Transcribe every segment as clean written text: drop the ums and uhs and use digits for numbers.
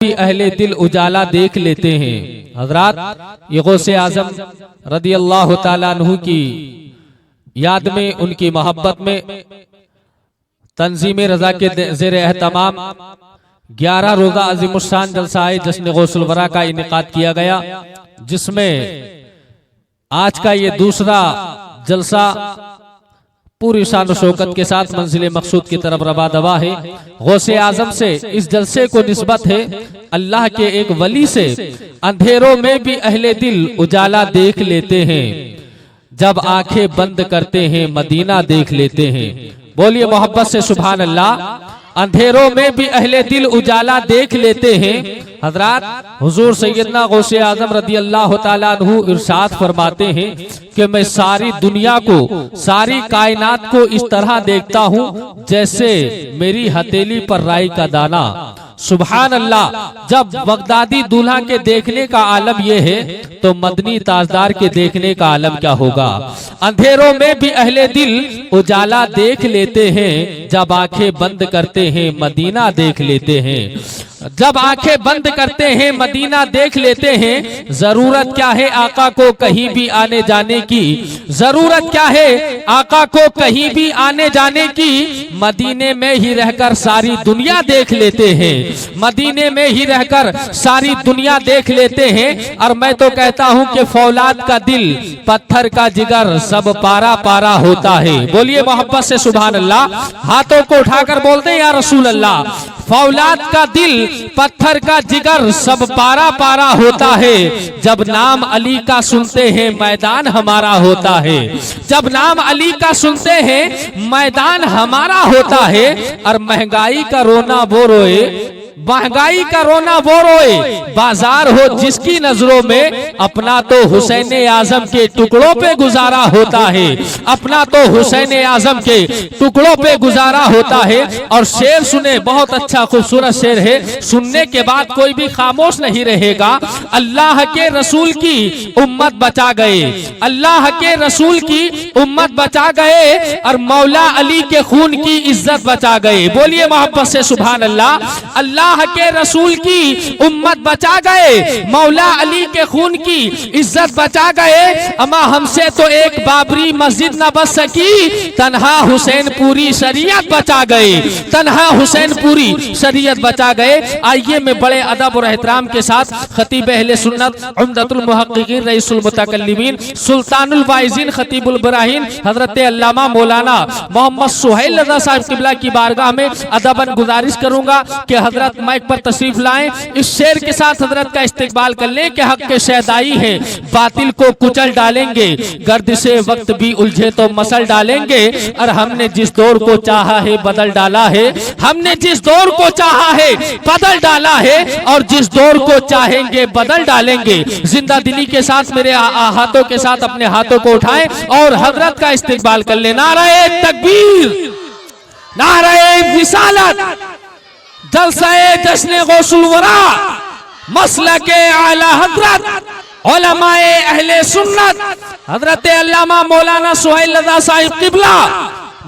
भी अहले दिल उजाला देख लेते हैं। हजरात ये गौसे आजम रदी अल्लाह ताला अन्हु की याद में, उनकी मोहब्बत में तंजीम रजा के ज़ेर एहतमाम 11 रोजा अज़ीमुश्शान जलसा जश्न गौसुल वरा का इनेकाद किया गया, जिसमें आज का ये दूसरा जलसा पूरी शान शौकत के साथ मंजिल मकसूद की तरफ रवा दवा है। गौसे आजम से इस जलसे को निस्बत है अल्लाह के एक वली से। अंधेरों में भी अहले दिल उजाला देख लेते हैं, जब आंखें बंद करते हैं मदीना देख लेते हैं। बोलिए मोहब्बत से सुभान अल्लाह। अंधेरों में भी अहले दिल उजाला देख लेते हैं। हजरात हुजूर सैयदना गौसे आजम रदी अल्लाह ताला अन्हु इरशाद फरमाते हैं कि मैं सारी दुनिया को, सारी कायनात को इस तरह देखता हूँ जैसे मेरी हथेली पर राई का दाना। सुभान अल्लाह। जब बगदादी दूल्हा के देखने का आलम यह है तो मदनी ताजदार के देखने का आलम क्या होगा। अंधेरों में भी अहले दिल उजाला देख लेते हैं, जब आंखें बंद करते हैं मदीना देख लेते हैं। जब आंखें बंद करते हैं मदीना देख लेते हैं। जरूरत क्या है आका को कहीं भी आने जाने की, जरूरत क्या है आका को कहीं भी आने जाने की। मदीने में ही रहकर सारी दुनिया देख लेते हैं, मदीने में ही रहकर सारी दुनिया देख लेते हैं। और मैं तो कहता हूं कि फौलाद का दिल पत्थर का जिगर सब पारा पारा होता है। बोलिए मोहब्बत से सुभान अल्लाह। हाथों को उठाकर बोलते हैं या रसूल अल्लाह। फौलाद का दिल पत्थर का जिगर सब पारा पारा होता है। जब नाम अली का सुनते हैं मैदान हमारा होता है, जब नाम अली का सुनते हैं मैदान हमारा होता है। और महंगाई का रोना वो रोए, महंगाई का रोना वो रोए, बाजार हो जिसकी नजरों में अपना तो हुसैन आजम के टुकड़ों पे गुजारा होता है, अपना तो हुसैन आजम के टुकड़ों पे गुजारा होता है। और शेर सुने, बहुत अच्छा खूबसूरत शेर है, सुनने के बाद कोई भी खामोश नहीं रहेगा। अल्लाह के रसूल की उम्मत बचा गए, अल्लाह के रसूल की उम्मत बचा गए और मौला अली के खून की इज्जत बचा गए। बोलिए मोहब्बत से सुभान अल्लाह। अल्लाह के रसूल की उम्मत बचा गए, मौला अली के खून की इज्जत बचा गए। अमा हमसे तो एक बाबरी मस्जिद न बच सकी, तन्हा हुसैन पूरी शरीयत बचा गए, तन्हा हुसैन पूरी शरीयत बचा गए। आइए मैं बड़े अदब और एहतराम के साथ खतीब अहले सुन्नत उम्दतुल मुहक्किकीन रईसुल मुतकल्लिमीन सुल्तानुल वाइज़ीन खतीबुल बराहीन हजरत अल्लामा मौलाना मोहम्मद सुहैल रज़ा साहब किबला की बारगाह में अदबन गुजारिश करूंगा कि हजरत माइक पर तशरीफ लाएं। इस शेर के साथ हजरत का इस्तिकबाल कर लें कि हक के शहदाई है, बातिल को कुचल डालेंगे, गर्दिशे वक्त भी उलझे तो मसल डालेंगे। और हमने जिस दौर को चाहा है बदल डाला है, हमने जिस दौर को चाहा है बदल डाला है, और जिस दौर को चाहेंगे बदल डालेंगे। जिंदा दिली के साथ मेरे हाथों के साथ अपने हाथों को उठाएं और हजरत का इस्तिकबाल कर लें। नारे तकबीर, नारे रिसालत, जलसाए जश्न गौसुल वरा, मसलके आला हजरत उलमाए अहले सुन्नत हजरत अल्लामा मौलाना सुहैल रज़ा साहिब किबला।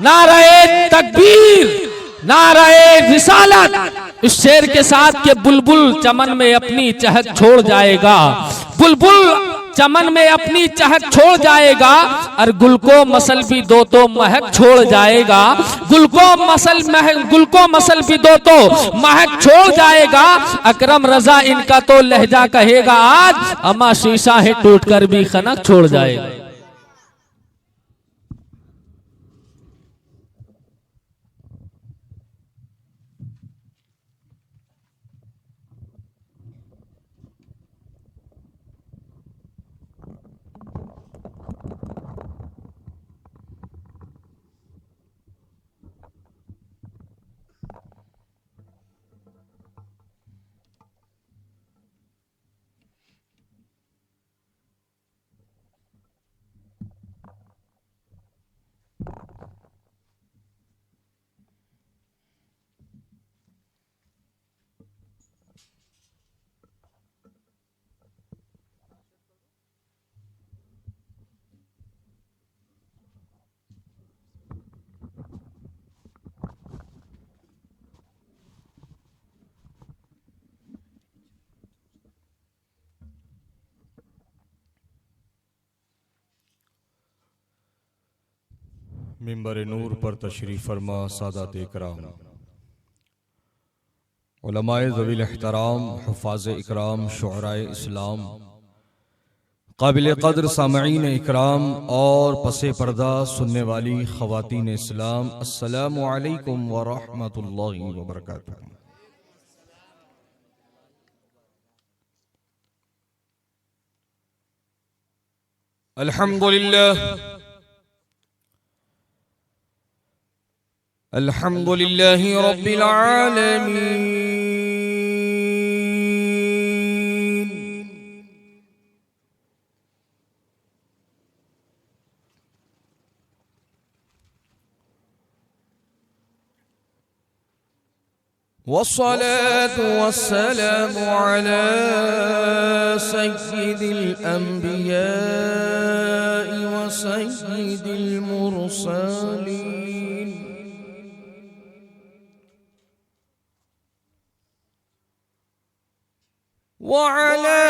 नारे तकबीर, नारे रिसालत। इस शेर के साथ के बुलबुल चमन में अपनी चहक छोड़ जाएगा, बुलबुल चमन में अपनी चहक छोड़ जाएगा। और गुल को मसल भी दो तो महक छोड़ जाएगा, गुल को मसल भी दो तो महक छोड़ जाएगा। अकरम रजा इनका तो लहजा कहेगा आज, अमा शीशा है टूट कर भी खनक छोड़ जाएगा। मिंबर नूर पर तशरीफ़ फरमा सादात इकराम, उलमाए ज़वील एहतराम, हुफ़ाज़ इकराम, शुअराए इस्लाम, काबिल क़द्र सामईन इकराम और पसे पर्दा सुनने वाली ख़वातीन इस्लाम, अस्सलामु अलैकुम व रहमतुल्लाहि व बरकातुहू। अल्हम्दुलिल्लाह अल्हम्दुलिल्लाहि रब्बिल आलमीन वस्सलातु वस्सलामु अला सय्यिदिल अंबिया व सय्यिदिल मुरसलीन व अला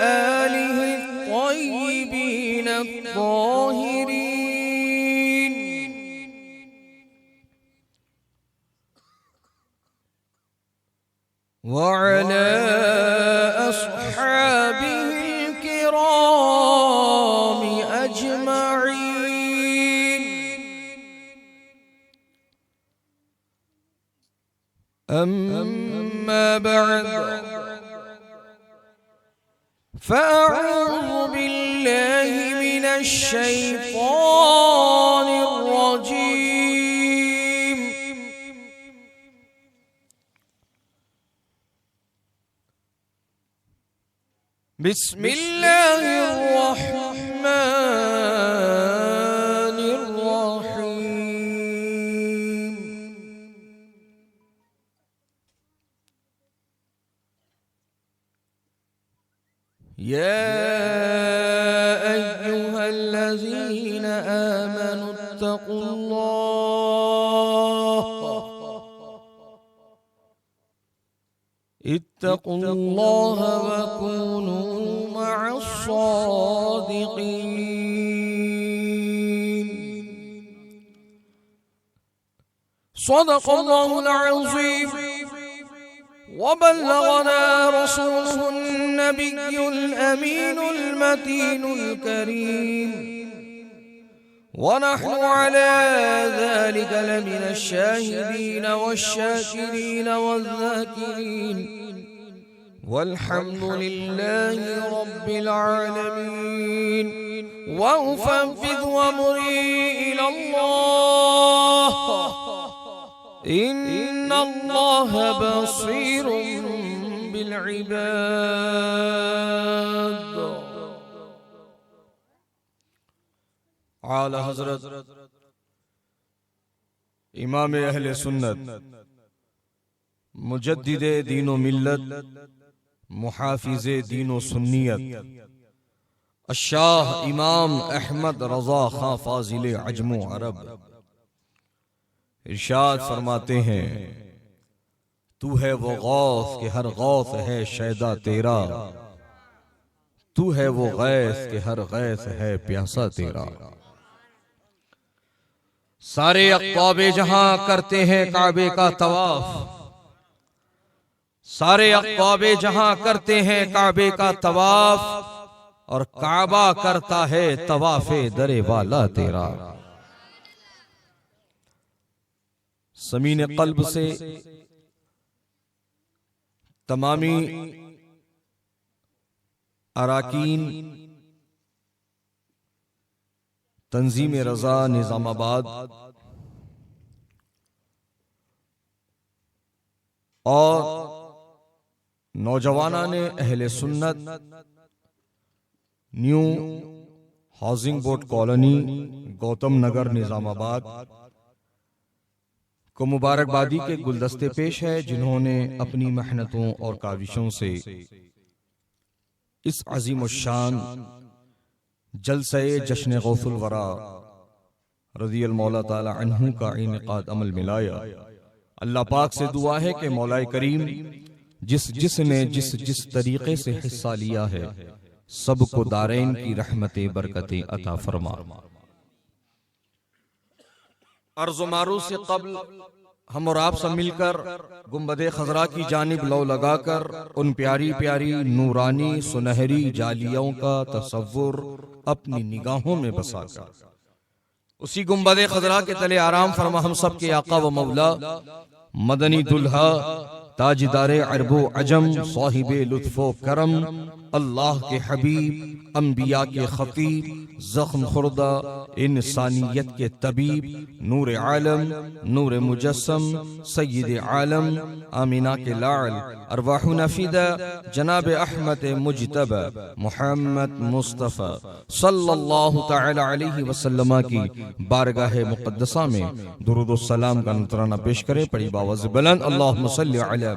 आलिहि त्वय्यिबीन त्ताहिरीन वअला अस्हाबिहिल किराम अजमईन। अम्मा बअद फ़अऊज़ु बिल्लाहि मिनश शैतानिर रजीम। बिस्मिल्लाहिर रहमानिर रहीम। या अय्युहल्लज़ीना इत्तक़ुल्लाह व कूनू मअस्सादिक़ीन। सदक़ल्लाहुल अज़ीम व बल्लगना रसूलुहुन नबियुल अमीनुल मतीनुल करीम व नहनु अला ज़ालिका लमिनश शाहिदीन वश्शाकिरीन वज़्ज़ाकिरीन वल्हम्दुलिल्लाहि रब्बिल आलमीन। व उफ़व्विज़ु अम्री इलल्लाह इन्नल्लाह बसीरुम बिल इबाद। आला हज़रत इमाम अहले सुन्नत मुजद्दिदे दीनो मिल्लत मुहाफिज़े दीनो सुन्नियत अशाह इमाम अहमद रज़ा खां फाजिले अजमो अरब इरशाद फरमाते हैं, तू है वो गौस के हर गौस है शैदा तेरा, तू है वो गैस के हर गैस है प्यासा तेरा। सारे अक़्ताबे जहां करते हैं काबे का तवाफ, सारे अक़्ताबे जहां करते हैं काबे का तवाफ और काबा करता है तवाफे दरे वाला तेरा। समीन क़ल्ब से तमामी अराकीन तंजीम रज़ा निज़ामाबाद और नौजवानाने अहले सुन्नत new housing board colony Gautam Nagar Nizamabad को मुबारकबादी के गुलदस्ते पेश है, जिन्होंने अपनी मेहनतों और काविशों से इस अजीम शान जलसे जश्न गौसुल वरा रज़ियल मौला ताला अन्हु का इनेकाद अमल मिलाया। अल्लाह पाक से दुआ है कि मौलाए करीम जिसने जिस तरीके से हिस्सा लिया है सबको दारैन की रहमतें बरकतें अता फरमा। अर्ज़ मारू से कब्ल हम और आप सब मिलकर गुंबदे खजरा की जानिब लौ लगाकर उन प्यारी प्यारी नूरानी सुनहरी जालियों का तसव्वुर अपनी निगाहों में बसाकर उसी गुंबदे खजरा के तले आराम फरमा हम सब के आका व मौला मदनी दुल्हा ताजदारे अरबो अजम साहिबे लुत्फो करम अल्लाह के हबीब अंबिया के खतीब जख्म खुर्दा इंसानियत के तबीब नूर आलम नूर मुजस्सम सय्यद आलम आमीना के लाल अरवाहु नफीदा जनाब अहमद मुजतबा मुहम्मद मुस्तफ़ा सल्लल्लाहु तआला अलैहि वसल्लम की बारगाह मुक़द्दसा में दुरूद व सलाम का नजराना पेश करें। पड़ी बावज़ बुलंद अल्लाहुम्मा सल्लि अला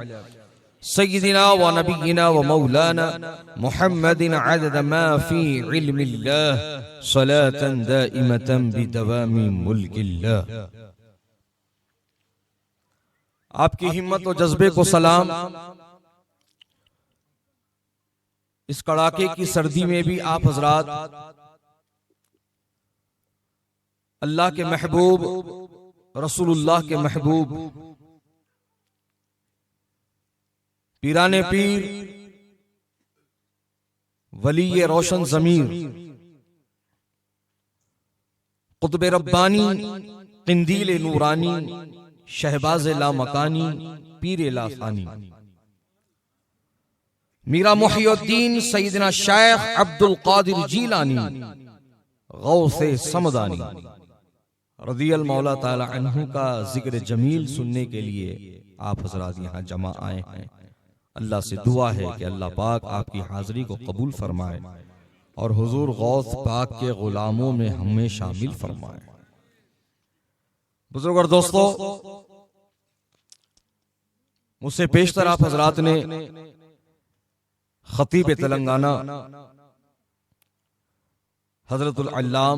सय्यिदिना व नबिय्यिना व मौलाना मुहम्मदिन अदद मा फी इल्मिल्लाह सलातन दाइमतन बिदवामी मुल्किल्लाह। आपकी हिम्मत व जज्बे को सलाम। इस कड़ाके की सर्दी में भी आप हजरात अल्लाह के महबूब रसूलुल्लाह के महबूब पीराने पीर वली रोशन जमीर कुतुब रब्बानी किंदील नूरानी शहबाज लामकानी पीर लासानी मीरा मुहियुद्दीन सैयदना शेख अब्दुल कादिर जीलानी गौसे समदानी रज़ियल मौला ताला अन्हु का जिक्र जमील सुनने के लिए आप हजरात यहाँ जमा आए हैं। अल्लाह से दुआ है कि अल्लाह पाक आपकी हाजिरी को कबूल फरमाए और हुजूर गौस पाक के गुलामों में हमें शामिल फरमाए। बुजुर्ग और दोस्तों, मुझसे पेशतर आप हजरात ने खतीब तेलंगाना हजरतुल अल्लाम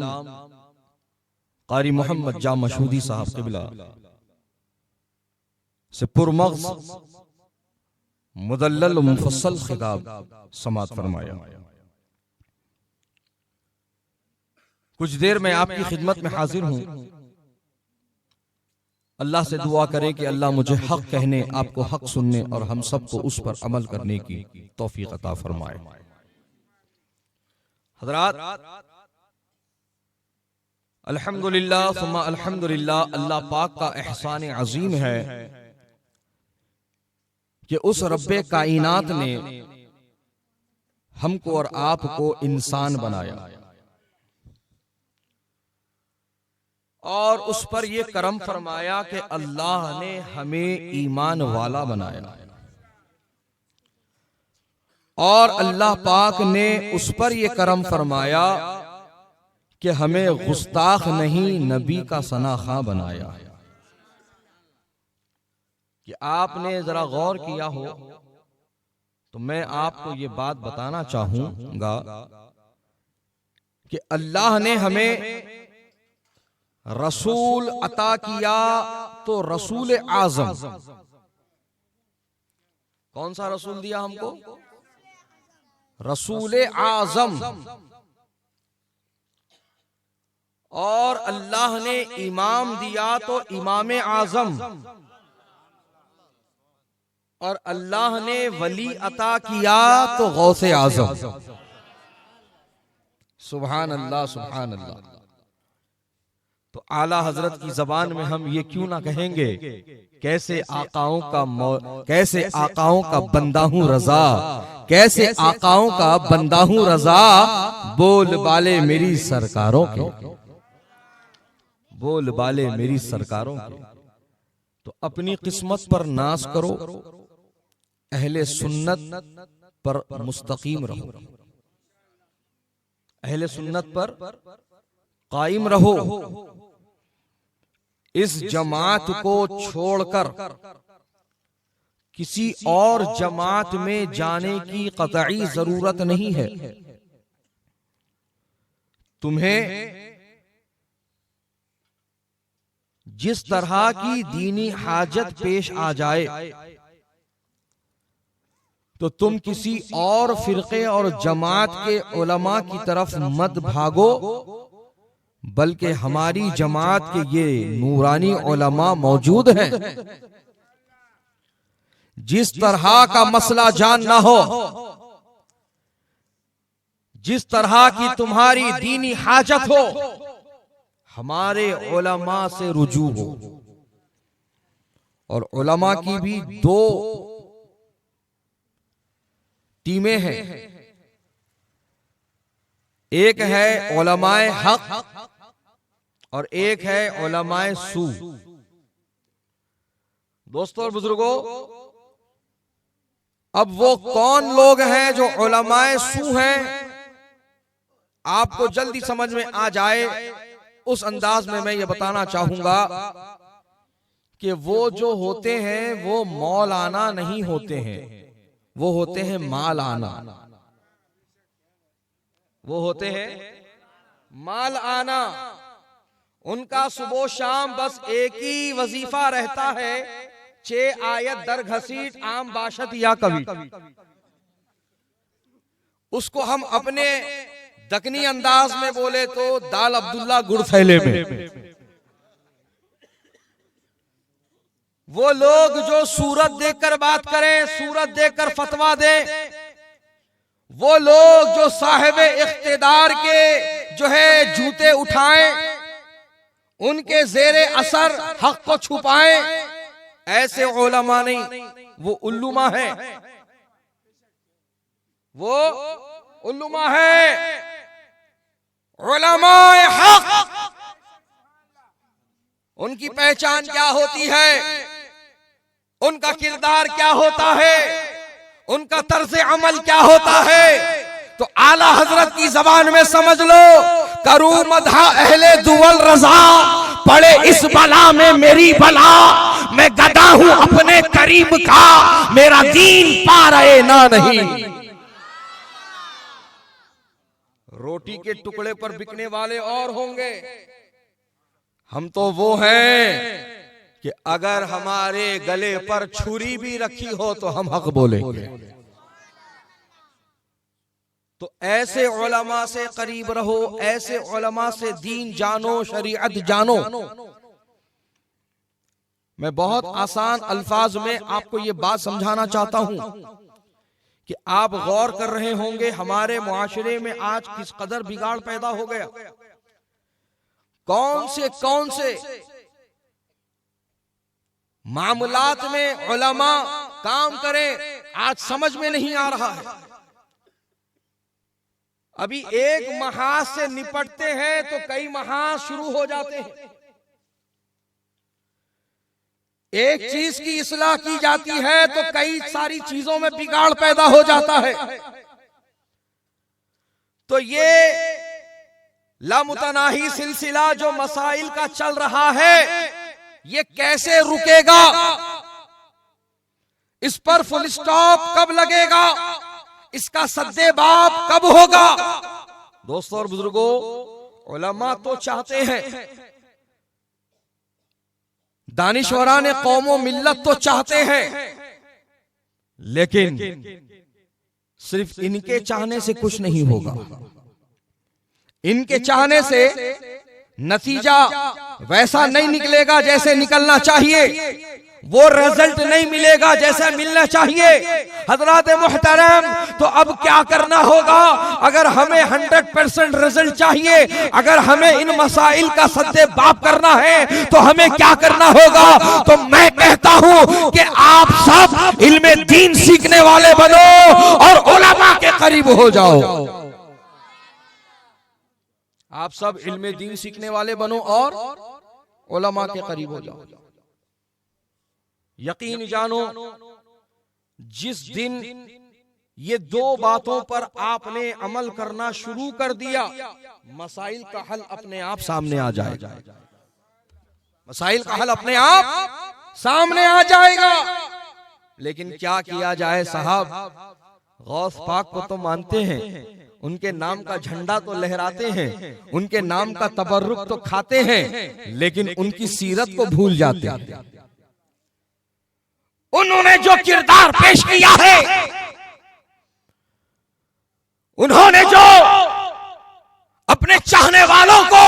कारी मोहम्मद जा मशहूदी साहब क़िबला से पुरमग़ज़ मुदल्लल मुफस्सल खिताब समात फरमाया। कुछ देर में आपकी खिदमत में हाजिर हूं। अल्लाह से दुआ करें कि अल्लाह मुझे हक कहने, आपको हक सुनने और हम सबको उस पर अमल करने की तौफीक अता फरमाए। हज़रात, अल्हम्दुलिल्लाह सुम्मा अल्हम्दुलिल्लाह, अल्लाह पाक का एहसान अजीम है कि उस रब्बे कायनात ने हमको और आपको इंसान बनाया और उस पर यह करम फरमाया कि अल्लाह ने हमें ईमान वाला बनाया और अल्लाह पाक ने उस पर यह करम फरमाया कि हमें गुस्ताख नहीं नबी का सनाखा बनाया। कि आपने जरा गौर किया हो तो मैं आपको ये बात बताना चाहूंगा कि अल्लाह ने हमें रसूल अता किया तो रसूल आजम। कौन सा रसूल दिया हमको? रसूल आजम। और अल्लाह ने इमाम दिया तो इमाम आजम और अल्लाह ने वली अता किया तो गौसे आजम। सुभान अल्लाह सुभान अल्लाह। तो आला हजरत की जबान में हम ये क्यों ना कहेंगे, कैसे आकाओं का बंदा हूं रजा, कैसे आकाओं का बंदा हूं रजा, बोल बाले मेरी सरकारों के, बोल बाले मेरी सरकारों के। तो अपनी किस्मत पर नाज करो, अहले सुन्नत पर मुस्तकीम रहो, अहले सुन्नत पर कायम रहो। इस जमात को छोड़कर किसी और जमात में जाने की कतई जरूरत नहीं है। तुम्हें जिस तरह की दीनी हाजत पेश आ जाए तो तुम किसी और फिरके और जमात के उलमा की तरफ मत भागो, बल्कि हमारी जमात के ये नूरानी उलमा मौजूद हैं। जिस तरह का मसला जानना हो, जिस तरह की तुम्हारी दीनी हाजत हो, हमारे उलमा से रुजू हो। और उलमा की भी दो टीमें हैं, एक है उलमाए हक और एक है उलमाए सू। दोस्तों और बुजुर्गों, अब वो कौन लोग हैं जो उलमाए सू हैं, आपको जल्दी समझ में आ जाए उस अंदाज में मैं ये बताना चाहूंगा कि वो जो होते हैं वो मौलाना नहीं होते हैं, वो होते हैं मालाना। वो होते हैं मालाना। उनका सुबह शाम बस एक ही वजीफा रहता है, 6 आयत दर घसीट आम बाशत या कवि। उसको हम अपने दकनी अंदाज में बोले तो दाल अब्दुल्ला गुड़ थैले में। वो लोग जो सूरत देखकर बात करें, सूरत देखकर फतवा दे, वो लोग जो साहिब इख्तिदार के जो है जूते उठाएं, उनके जेरे असर हक को छुपाएं, ऐसे उलमा नहीं, वो उल्लुमा है, वो उल्लुमा है। उलमाए हक, उनकी पहचान क्या होती है, उनका किरदार क्या होता है, उनका तर्ज अमल क्या होता है, तो आला हजरत की जबान में समझ लो, करू मधा अहले दुवल रजा, पड़े इस बला में मेरी बला, मैं गदा हूं अपने करीब का, मेरा दीन पा रहे ना नहीं। रोटी के टुकड़े पर बिकने वाले और होंगे, हम तो वो हैं कि अगर हमारे गले पर छुरी भी रखी हो तो हम हक बोलेंगे। तो ऐसे उलमा से करीब रहो, ऐसे उलमा से दीन जानो, शरीयत जानो। मैं बहुत आसान अल्फाज में आपको ये बात समझाना चाहता हूं कि आप गौर कर रहे होंगे हमारे मुआशरे में आज किस कदर बिगाड़ पैदा हो गया। कौन से मामलात में उलमा काम करें, आज समझ में नहीं आ रहा है। अभी एक महाज से निपटते हैं तो कई महाज शुरू हो जाते हैं। एक चीज की इस्लाह की जाती है तो कई सारी चीजों में बिगाड़ पैदा हो जाता है। तो ये लामुतनाही सिलसिला जो मसाइल का चल रहा है, ये कैसे रुकेगा, इस पर फुल स्टॉप कब लगेगा, इसका सद्देबाब कब होगा। दोस्तों और बुजुर्गों, उलमा तो चाहते हैं, दानिशवरान कौमो मिल्लत तो चाहते हैं, लेकिन सिर्फ इनके चाहने से कुछ नहीं होगा। इनके चाहने से नतीजा वैसा नहीं निकलेगा जैसे निकलना चाहिए, वो रिजल्ट नहीं मिलेगा जैसा मिलना चाहिए। हजरात मुहतरम, तो अब क्या करना होगा? अगर हमें 100% रिजल्ट चाहिए, अगर हमें इन मसाइल का सद्देबाब करना है, तो हमें क्या करना होगा? तो मैं कहता हूं कि आप सब इल्मे दीन सीखने वाले बनो और उलमा के करीब हो जाओ। आप सब इल्मे दीन सीखने वाले बनो और उलमा के करीब हो जाओ। यकीन जानो, जिस दिन ये दो बातों पर आपने अमल करना शुरू कर दिया, मसाइल का हल अपने आप सामने आ जाएगा। मसाइल का हल अपने आप सामने आ जाएगा। लेकिन क्या किया जाए साहब? गौस पाक को तो मानते हैं, उनके नाम का झंडा तो लहराते हैं, उनके नाम का तबर्रुक तो खाते हैं, लेकिन उनकी सीरत को भूल जाते हैं। उन्होंने जो किरदार पेश किया है, उन्होंने जो अपने चाहने वालों को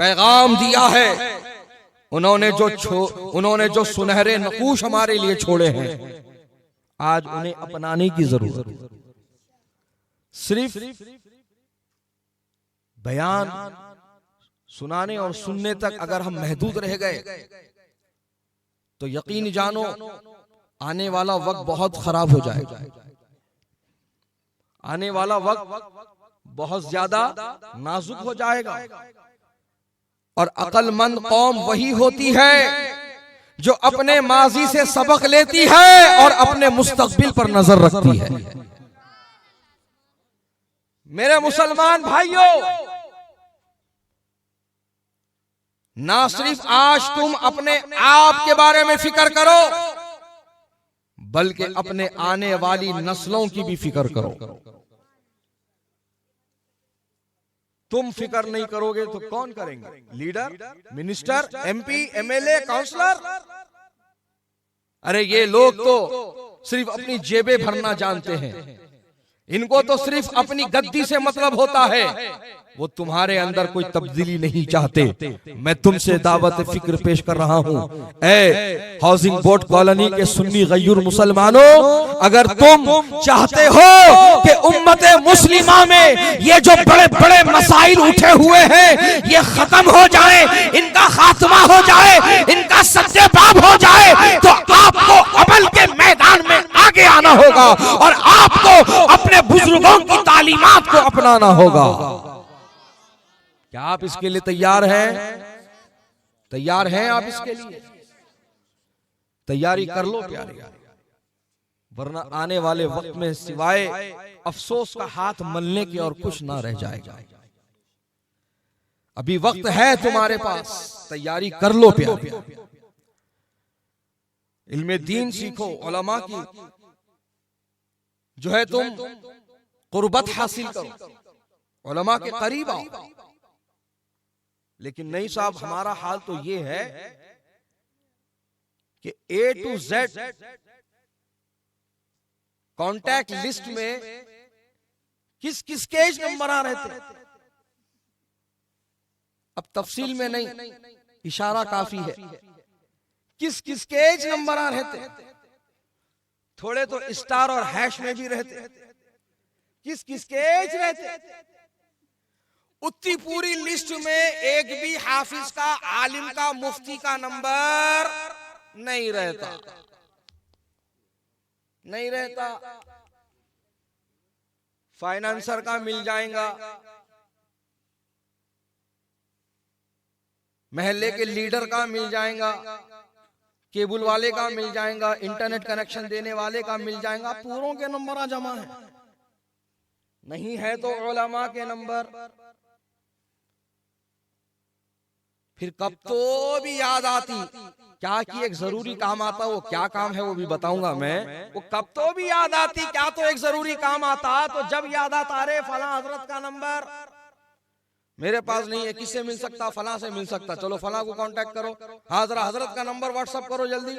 पैगाम दिया है, उन्होंने जो सुनहरे नकूश हमारे लिए छोड़े हैं, आज उन्हें अपनाने की जरूरत है। सिर्फ बयान सुनाने और सुनने तक अगर हम महदूद रह गए तो यकीन जानो आने वाला वक्त बहुत खराब हो जाएगा। आने वाला वक्त बहुत ज्यादा नाजुक हो जाएगा। और अक्लमंद कौम वही होती है जो अपने माजी से सबक लेती है और अपने मुस्तकबिल पर नजर रखती है। मेरे मुसलमान भाइयों, ना सिर्फ आज तुम अपने आप के बारे में फिक्र करो, बल्कि अपने आने वाली नस्लों की भी फिक्र करो। तुम फिक्र नहीं करोगे तो कौन करेंगे? Leader, minister, MP, MLA, councillor? अरे ये लोग तो सिर्फ अपनी जेबें भरना जानते हैं। इनको तो सिर्फ अपनी गद्दी से मतलब होता है। वो तुम्हारे अंदर कोई तब्दीली नहीं चाहते। मैं तुमसे दावत फिक्र पेश कर रहा हूँ, ए हाउसिंग बोर्ड कॉलोनी के सुन्नी गैर मुसलमानों, अगर तुम चाहते हो कि उम्मते मुस्लिमा में ये जो बड़े बड़े मसाइल उठे हुए हैं ये खत्म हो जाए, इनका खात्मा हो जाए, इनका सत्तेबाब हो जाए, तो आपको अमल के मैदान में आगे आना होगा और आपको अपने बुजुर्गों की तालीमात को अपनाना होगा। क्या आप इसके लिए तैयार हैं? तैयार हैं आप इसके लिए? तैयारी कर लो प्यारे, वरना आने वाले वक्त में सिवाय अफसोस का हाथ मलने के और कुछ ना रह जाएगा। अभी वक्त है तुम्हारे पास, तैयारी कर लो प्यारे। इल्मे दीन सीखो, उलमा की जो है तुम कुर्बत हासिल करो, उलमा के करीब आओ। लेकिन नहीं साहब, हमारा हाल तो ये है कि A to Z contact list में किस किस के नंबर आ रहे थे। अब तफसील में नहीं, इशारा काफी है। किस किस के नंबर आ रहे थे, थोड़े तो स्टार और हैश में भी रहते। किस किस के रहते, उतनी पूरी लिस्ट में एक भी हाफिज का, आलिम का, मुफ्ती का नंबर नहीं रहता, नहीं रहता। फाइनेंसर का मिल जाएगा, महल्ले के लीडर का मिल जाएगा, केबल वाले का मिल जाएगा, इंटरनेट कनेक्शन देने वाले का मिल जाएगा। पूरों के नंबर जमा है, नहीं है तो उलमा के नंबर। फिर कब तो भी याद आती क्या कि एक जरूरी काम आता, वो क्या काम है वो भी बताऊंगा मैं। वो कब तो भी याद आती क्या तो एक जरूरी काम आता, तो जब याद आता अरे फला हजरत का नंबर मेरे पास नहीं है, किससे मिल सकता? फला से मिल सकता, चलो फला को कांटेक्ट करो। हाँ जरा हजरत का नंबर व्हाट्सअप करो जल्दी।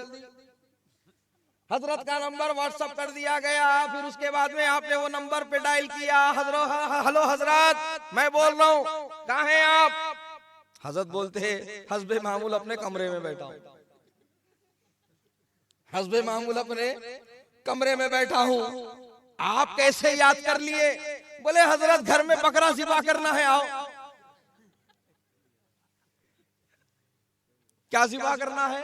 हजरत का नंबर व्हाट्सअप कर दिया गया। फिर उसके बाद में आपने वो नंबर पे डायल किया, हेलो हजरत मैं बोल रहा हूँ, कहाँ हैं आप? हजरत बोलते हस्बे मामूल अपने कमरे में बैठा हूं, हस्बे मामूल अपने कमरे में बैठा हूं। आप कैसे याद कर लिए? बोले हजरत घर में बकरा ज़िबा करना है, आओ। क्या ज़िबा करना है?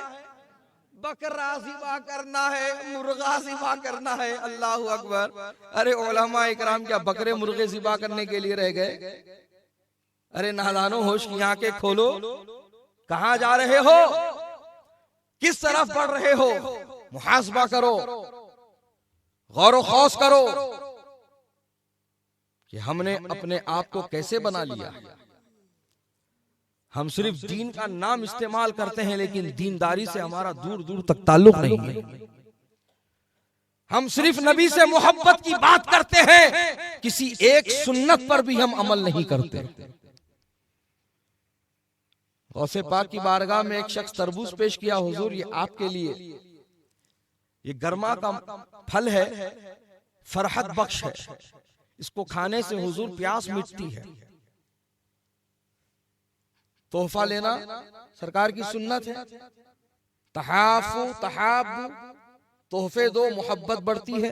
बकरा ज़िबा करना है, मुर्गा ज़िबा करना है। अल्लाहु अकबर। अरे उलमा इकराम क्या बकरे मुर्गे ज़िबा करने के लिए रह गए? अरे नादानो, होश की आंखें खोलो। कहां जा रहे हो? किस तरफ बढ़ रहे हो? मुहासबा करो, गौर खौस करो कि हमने अपने आप को कैसे बना लिया। हम सिर्फ दीन का नाम इस्तेमाल करते हैं, लेकिन दीनदारी से हमारा दूर दूर तक ताल्लुक नहीं है। हम सिर्फ नबी से मोहब्बत की बात करते हैं, किसी एक सुन्नत पर भी हम अमल नहीं करते। गौसे पाक की बारगाह में एक शख्स तरबूज पेश किया, हुजूर ये आपके लिए, ये गर्मा का फल है, फरहत बख्श है, इसको खाने से हुजूर प्यास मिटती है। तोहफा लेना सरकार की सुन्नत है। तहाफु तहाबु, तोहफे दो मोहब्बत बढ़ती है।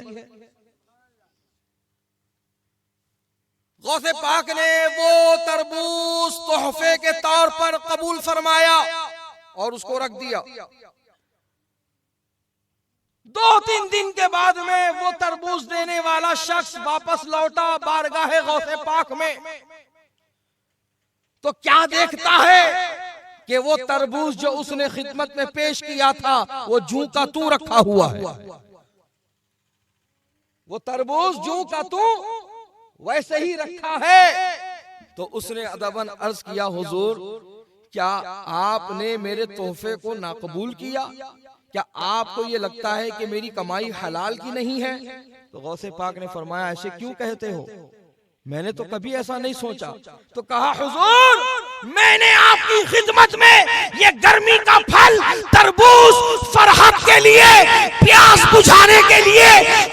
गौसे पाक ने वो तरबूज तोहफे के तौर पर कबूल फरमाया और उसको रख दिया। 2-3 दिन के बाद में वो तरबूज देने वाला शख्स वापस लौटा बारगाहे गौसे पाक में, तो क्या देखता है कि वो तरबूज जो उसने खिदमत में पेश किया था वो जूं का तू रखा हुआ है। वो तरबूज जूं का तू वैसे ही रखा है। तो उसने अदबन अर्ज किया, हुजूर क्या आपने मेरे तोहफे को नाकबूल किया? क्या आपको ये लगता है कि मेरी कमाई हलाल की नहीं है? तो गौसे पाक ने फरमाया, ऐसे क्यों कहते हो? मैंने तो कभी ऐसा नहीं सोचा। तो कहा, हुजूर मैंने आपकी खिदमत में ये गर्मी का फल तरबूज फरहत के लिए, प्यास बुझाने के लिए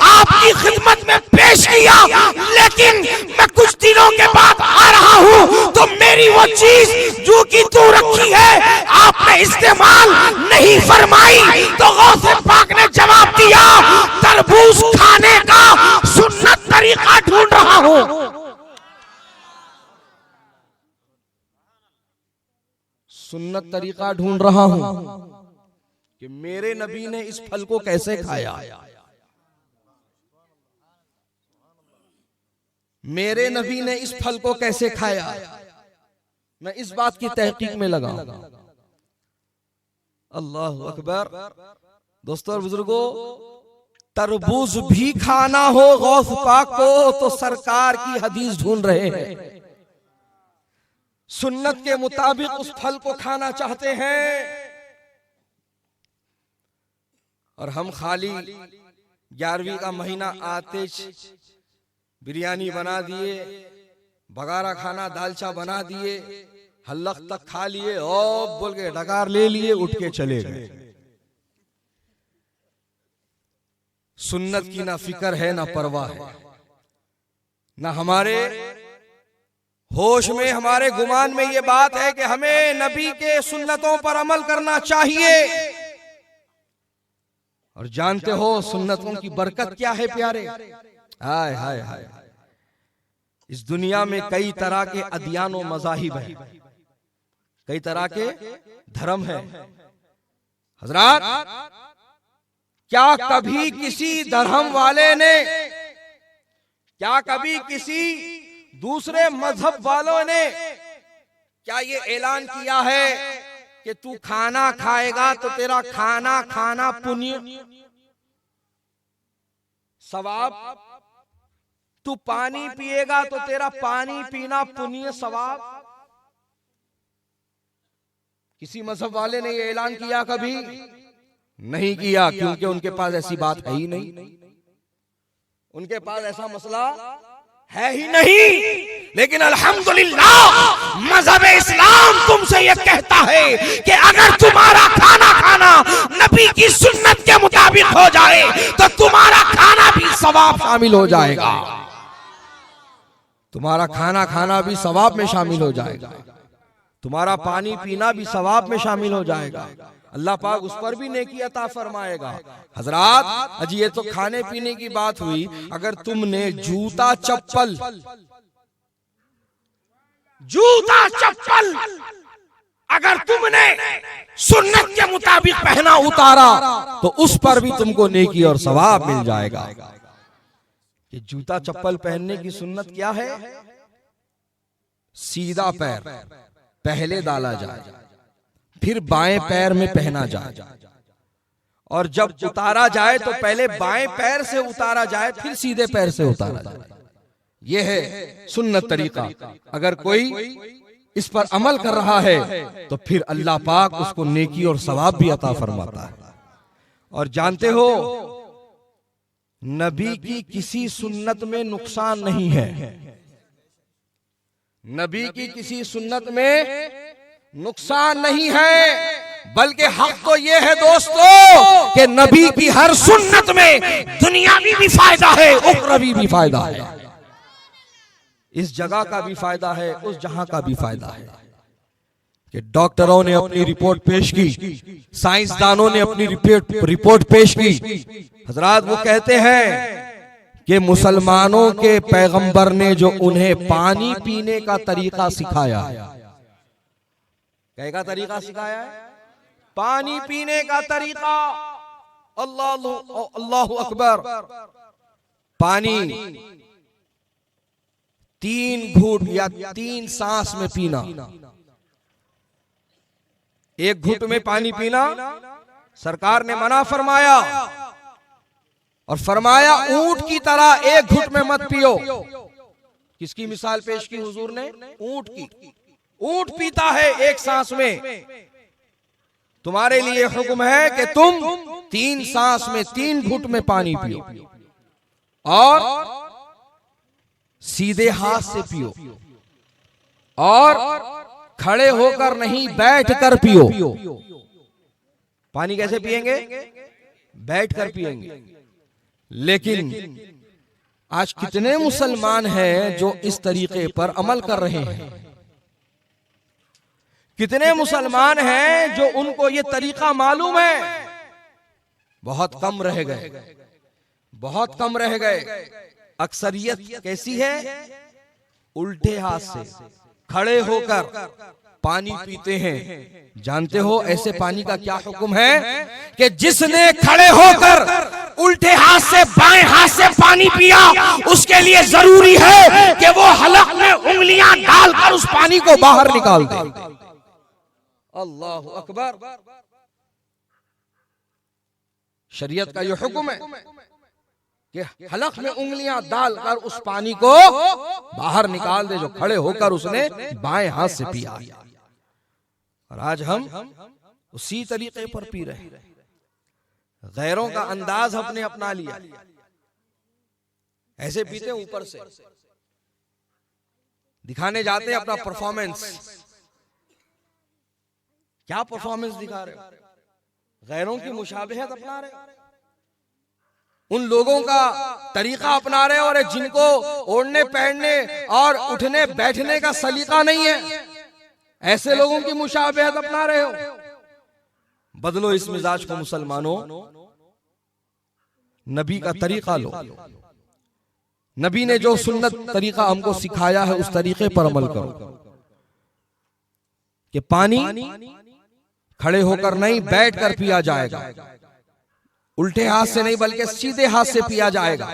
आपकी खिदमत में पेश किया, लेकिन मैं कुछ दिनों के बाद आ रहा हूँ तो मेरी वो चीज जो कि तू रखी है आपने इस्तेमाल नहीं फरमाई। तो गौसे पाक ने जवाब दिया, तरबूज खाने का सुन्नत तरीका ढूंढ रहा हूँ। सुन्नत तरीका ढूंढ रहा हूं कि मेरे नबी ने इस फल को कैसे खाया, मेरे नबी ने इस फल को कैसे खाया। मैं इस बात की तहकीक में लगा। अल्लाह अकबर। दोस्तों और बुजुर्गों, तरबूज भी खाना हो गौस पाक को तो सरकार की हदीस ढूंढ रहे हैं। सुन्नत के मुताबिक उस फल को खाना चाहते हैं। और हम खाली 11वीं का महीना आते बिरयानी बना दिए, बगारा खाना दालचा बना दिए, हल्लक तक खा लिए और बोल के डकार ले लिए, उठ के चले गए। सुन्नत की ना फिक्र है ना परवाह है, ना हमारे होश में, हमारे गुमान में ये बात है कि हमें नबी के सुन्नतों पर अमल करना चाहिए। और जानते हो सुन्नतों की बरकत क्या है प्यारे? हाय हाय हाय। इस दुनिया में कई तरह के अदियान और मज़ाहिब हैं, कई तरह के धर्म हैं। हजरात, क्या कभी किसी धर्म वाले ने, क्या कभी किसी दूसरे मजहब वालों ने क्या ये ऐलान किया है कि तू खाना खाएगा तो तेरा खाना खाना पुण्य सवाब, तू पानी पिएगा तो तेरा पानी पीना पुण्य सवाब? किसी मजहब वाले ने ये ऐलान किया? कभी नहीं किया, क्योंकि उनके पास ऐसी बात है ही नहीं, उनके पास ऐसा मसला है ही नहीं। लेकिन अल्हम्दुलिल्लाह मजहब इस्लाम तुमसे यह कहता है कि अगर तुम्हारा खाना खाना नबी की सुन्नत के मुताबिक हो जाए तो तुम्हारा खाना भी सवाब शामिल हो जाएगा, तुम्हारा खाना खाना भी सवाब में शामिल हो जाएगा, तुम्हारा पानी पीना भी सवाब में शामिल हो जाएगा। अल्लाह पाक उस पर भी नेकी अता फरमाएगा। हजरात, अजी ये तो खाने पीने की बात हुई। अगर तुमने जूता चप्पल अगर तुमने सुन्नत के मुताबिक पहना उतारा तो उस पर भी तुमको नेकी और सवाब मिल जाएगा। ये जूता चप्पल पहनने की सुन्नत क्या है? सीधा पैर पहले डाला जाए, फिर बाएं पैर में पहना जाए, और जब उतारा जाए तो पहले बाएं पैर से उतारा जाए, फिर सीधे पैर से उतारा जाए। यह है सुन्नत तरीका। अगर कोई इस पर अमल कर रहा है तो फिर अल्लाह पाक उसको नेकी और सवाब भी अता फरमाता है। और जानते हो, नबी की किसी सुन्नत में नुकसान नहीं है, नबी की किसी सुन्नत में नुकसान नहीं है, बल्कि हक तो यह है दोस्तों कि नबी की हर सुन्नत में दुनियावी भी फायदा है, उखरवी भी फायदा है। इस जगह का भी फायदा है, उस जहां का भी फायदा है। कि डॉक्टरों ने अपनी रिपोर्ट पेश की, साइंसदानों ने अपनी रिपोर्ट पेश की। हजरात वो कहते हैं कि मुसलमानों के पैगंबर ने जो उन्हें पानी पीने का तरीका सिखाया है, क्या तरीका सिखाया है? पानी पीने का तरीका। अल्लाह अकबर। पानी 3 घूंट या 3 सांस में पीना। 1 घूंट में पानी पीना सरकार ने मना फरमाया, और फरमाया ऊंट की तरह 1 घूंट में मत पियो। किसकी मिसाल पेश की हुजूर ने? ऊंट की। ऊंट पीता है 1 सांस में, तुम्हारे लिए हुक्म है कि तुम 3 सांस में 3 घूंट में पानी पियो, और सीधे हाथ से पियो, और खड़े होकर नहीं बैठकर पियो। पानी कैसे पिएंगे? बैठकर पिएंगे। लेकिन आज कितने मुसलमान हैं जो इस तरीके पर अमल कर रहे हैं? कितने मुसलमान हैं जो उनको ये तरीका मालूम है? बहुत कम रह गए, बहुत कम रह गए। अक्सरियत कैसी है? उल्टे हाथ से खड़े होकर पानी पीते हैं। जानते हो ऐसे पानी का क्या हुक्म है? कि जिसने खड़े होकर उल्टे हाथ से बाएं हाथ से पानी पिया, उसके लिए जरूरी है कि वो हलक में उंगलियां डालकर उस पानी को बाहर निकाल दे। अल्लाह अकबर। शरीयत का ये हुक्म है कि हलक में उंगलियां डालकर उस पानी को बाहर निकाल दे जो खड़े होकर उसने बाएं हाथ से पिया। और आज हम उसी तरीके पर पी रहे हैं। गैरों का अंदाज अपने अपना लिया, ऐसे पीते ऊपर से, दिखाने जाते हैं अपना परफॉर्मेंस। क्या परफॉर्मेंस दिखा रहे हो? गैरों की मुशाबहत अपना रहे हो, उन लोगों का तरीका अपना रहे हो, और जिनको ओढ़ने पहनने और उठने बैठने का सलीका नहीं है, ऐसे लोगों की मुशाबहत अपना रहे हो। बदलो इस मिजाज को मुसलमानों, नबी का तरीका लो। नबी ने जो सुन्नत तरीका हमको सिखाया है उस तरीके पर अमल करो कि पानी खड़े होकर नहीं बैठकर पिया जाएगा, उल्टे हाथ से नहीं बल्कि सीधे हाथ से पिया जाएगा,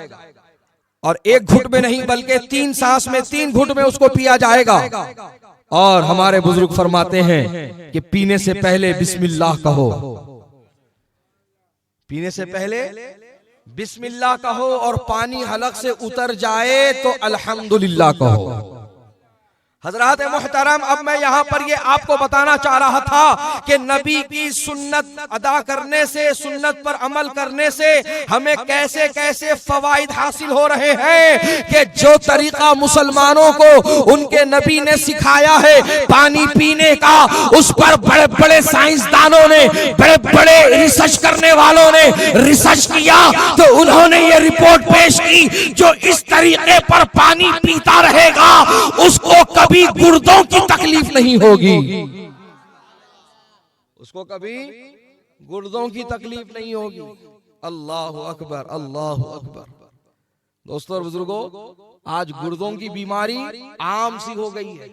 और 1 घुट में नहीं बल्कि 3 सांस में 3 घुट में उसको पिया जाएगा। और हमारे बुजुर्ग फरमाते हैं कि पीने से पहले बिस्मिल्लाह कहो, पीने से पहले बिस्मिल्लाह कहो, और पानी हलक से उतर जाए तो अल्हम्दुलिल्लाह कहो। हजरात मोहतरम, अब मैं यहाँ पर ये आपको बताना चाह रहा था कि नबी की सुन्नत अदा करने से, सुन्नत पर अमल करने से हमें कैसे कैसे फवाइद हासिल हो रहे हैं कि जो तरीका मुसलमानों को उनके नबी ने सिखाया है पानी पीने का, उस पर बड़े बड़े साइंसदानों ने, बड़े बड़े रिसर्च करने वालों ने रिसर्च किया, तो उन्होंने ये रिपोर्ट पेश की जो इस तरीके पर पानी पीता रहेगा उसको कभी गुर्दों की तकलीफ नहीं होगी, उसको कभी गुर्दों की तकलीफ नहीं होगी। अल्लाह अकबर, अल्लाह अकबर। दोस्तों और बुजुर्गों, आज गुर्दों की बीमारी आम सी हो गई है।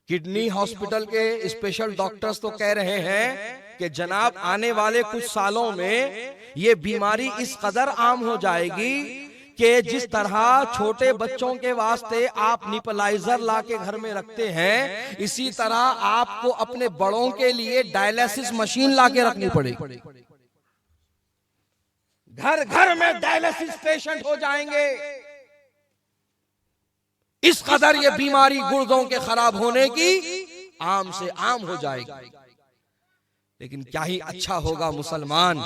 किडनी हॉस्पिटल के स्पेशल डॉक्टर्स तो कह रहे हैं कि जनाब आने वाले कुछ सालों में ये बीमारी इस कदर आम हो जाएगी कि जिस तरह छोटे बच्चों के वास्ते आप निपलाइजर ला के घर में रखते हैं, इसी तरह आपको अपने बड़ों के लिए डायलिसिस मशीन ला के रखनी पड़ेगी। घर घर में डायलिसिस पेशेंट हो जाएंगे। इस कदर ये बीमारी गुर्दों के खराब होने की आम से आम हो जाएगी। लेकिन क्या ही अच्छा होगा मुसलमान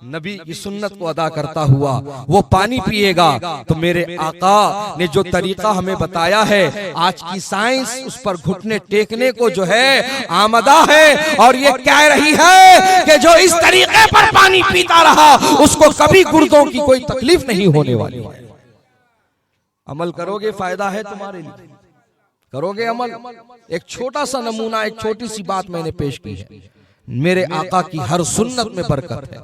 नबी की सुन्नत को अदा करता हुआ वो पानी पिएगा। तो मेरे आका ने जो तरीका हमें बताया है, आज की साइंस उस पर घुटने टेकने को जो है आमदा है, और ये कह रही है कि जो इस तरीके पर पानी पीता रहा उसको कभी गुर्दों की कोई तकलीफ नहीं होने वाली है। अमल करोगे फायदा है तुम्हारे लिए, करोगे अमल? एक छोटा सा नमूना, एक छोटी सी बात मैंने पेश की है। मेरे आका की हर सुन्नत में बरकत है,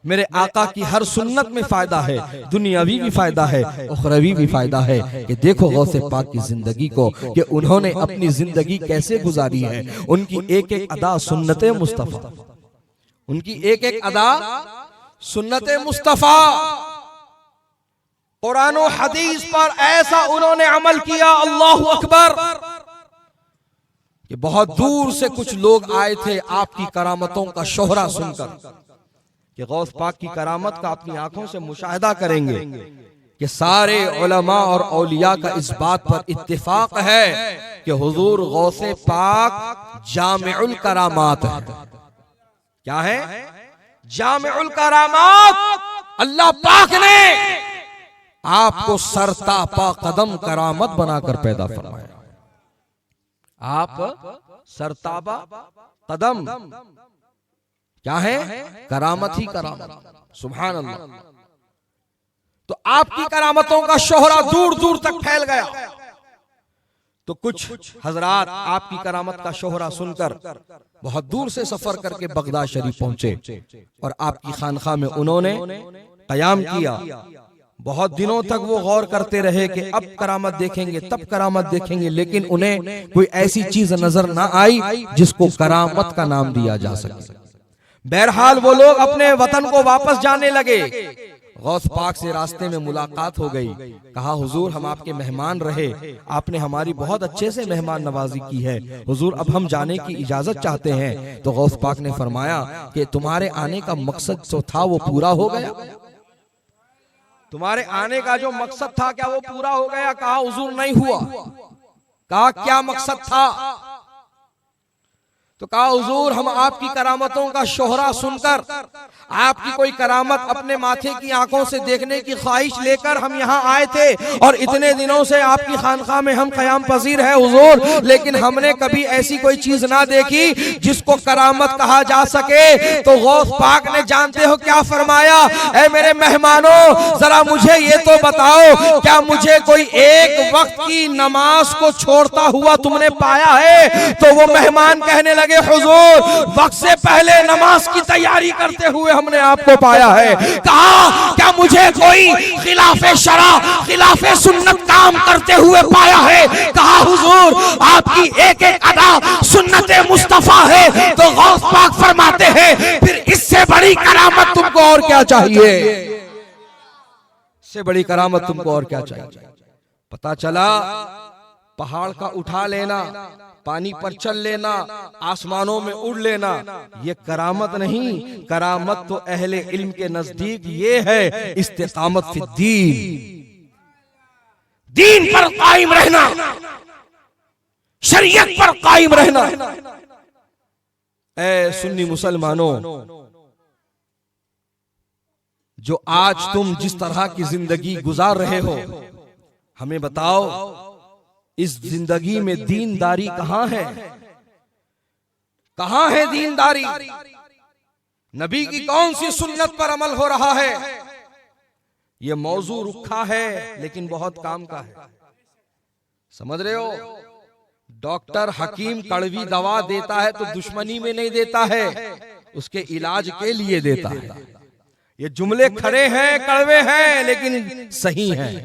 मेरे आका की हर सुन्नत में फायदा है, दुनियावी भी फायदा है, उखरवी भी फायदा है। कि देखो गौसे पाक की जिंदगी को, कि उन्होंने अपनी जिंदगी कैसे गुजारी है। उनकी एक एक अदा सुन्नत मुस्तफा, उनकी एक एक अदा सुन्नत मुस्तफा। कुरान और हदीस पर ऐसा उन्होंने अमल किया, अल्लाहु अकबर, कि बहुत दूर से कुछ लोग आए थे आपकी करामतों का शोहरा सुनकर, कि गौस पाक की करामत का अपनी आंखों से मुशाहिदा करेंगे। कि सारे उलमा और औलिया का इस बात पर इत्तिफाक है कि हुजूर गौसे पाक जामिउल करामात है। क्या है? जामिउल करामात। अल्लाह पाक ने आपको सरतापा कदम करामत बनाकर पैदा फरमाया। आप सरताबा कदम क्या है? करामत ही करामत। सुभान अल्लाह। तो आपकी करामतों का शोहरा दूर दूर तक फैल गया। तो कुछ हजरात आपकी करामत का शोहरा सुनकर बहुत दूर से सफर करके बगदाद शरीफ पहुंचे और आपकी खानखा में उन्होंने कयाम किया। बहुत दिनों तक वो गौर करते रहे कि अब करामत देखेंगे, तब करामत देखेंगे, लेकिन उन्हें कोई ऐसी चीज नजर ना आई जिसको करामत का नाम दिया जा सके। बहरहाल वो लोग अपने वतन को वापस जाने लगे। गौस पाक से रास्ते में मुलाकात हो गई। कहा हुजूर हम आपके मेहमान रहे, आपने हमारी बहुत अच्छे से मेहमान नवाजी की है, हुजूर अब हम जाने की इजाजत चाहते हैं। तो गौस पाक ने फरमाया कि तुम्हारे आने का मकसद जो था वो पूरा हो गया? तुम्हारे आने का जो मकसद था क्या वो पूरा हो गया? कहा हुजूर नहीं हुआ। कहा क्या मकसद था? तो कहा हुजूर हम आपकी करामतों का शोहरा सुनकर, आपकी कोई करामत अपने माथे की आंखों से देखने की ख्वाहिश लेकर हम यहाँ आए थे, और इतने दिनों से आपकी खानका में हम क़याम पजीर है हुजूर, लेकिन हमने कभी ऐसी कोई चीज ना देखी जिसको करामत कहा जा सके। तो गौस पाक ने जानते हो क्या फरमाया? ऐ मेरे मेहमानों, जरा मुझे ये तो बताओ, क्या मुझे कोई एक वक्त की नमाज को छोड़ता हुआ तुमने पाया है? तो वो मेहमान कहने लगे हुजूर वक्त से पहले नमाज की तैयारी करते हुए हमने आपको पाया है। कहा क्या मुझे कोई खिलाफे शरा, खिलाफे सुन्नत काम करते हुए पाया है? कहा हुजूर आपकी एक एक अदा सुन्नत मुस्तफा है। तो गौस पाक फरमाते हैं फिर इससे बड़ी करामत तुमको और क्या चाहिए? इससे बड़ी करामत तुमको और क्या चाहिए? पता चला पहाड़ का उठा लेना, पानी पर चल लेना, आसमानों में उड़ लेना, ये करामत नहीं। करामत तो अहले इल्म के नजदीक ये है इस्तिकामत फी दीन, दीन पर कायम रहना, शरीयत पर कायम रहना। ऐ सुन्नी मुसलमानों, जो आज तुम जिस तरह की जिंदगी गुजार रहे हो, हमें बताओ इस जिंदगी में दीनदारी कहां है? कहां है दीनदारी? नबी की कौन सी सुन्नत पर अमल हो रहा है? यह मौजू रुखा है लेकिन बहुत काम का है। समझ रहे हो? डॉक्टर हकीम कड़वी दवा देता है तो दुश्मनी में नहीं देता है, उसके इलाज के लिए देता है। ये जुमले खड़े हैं, कड़वे हैं, लेकिन सही हैं,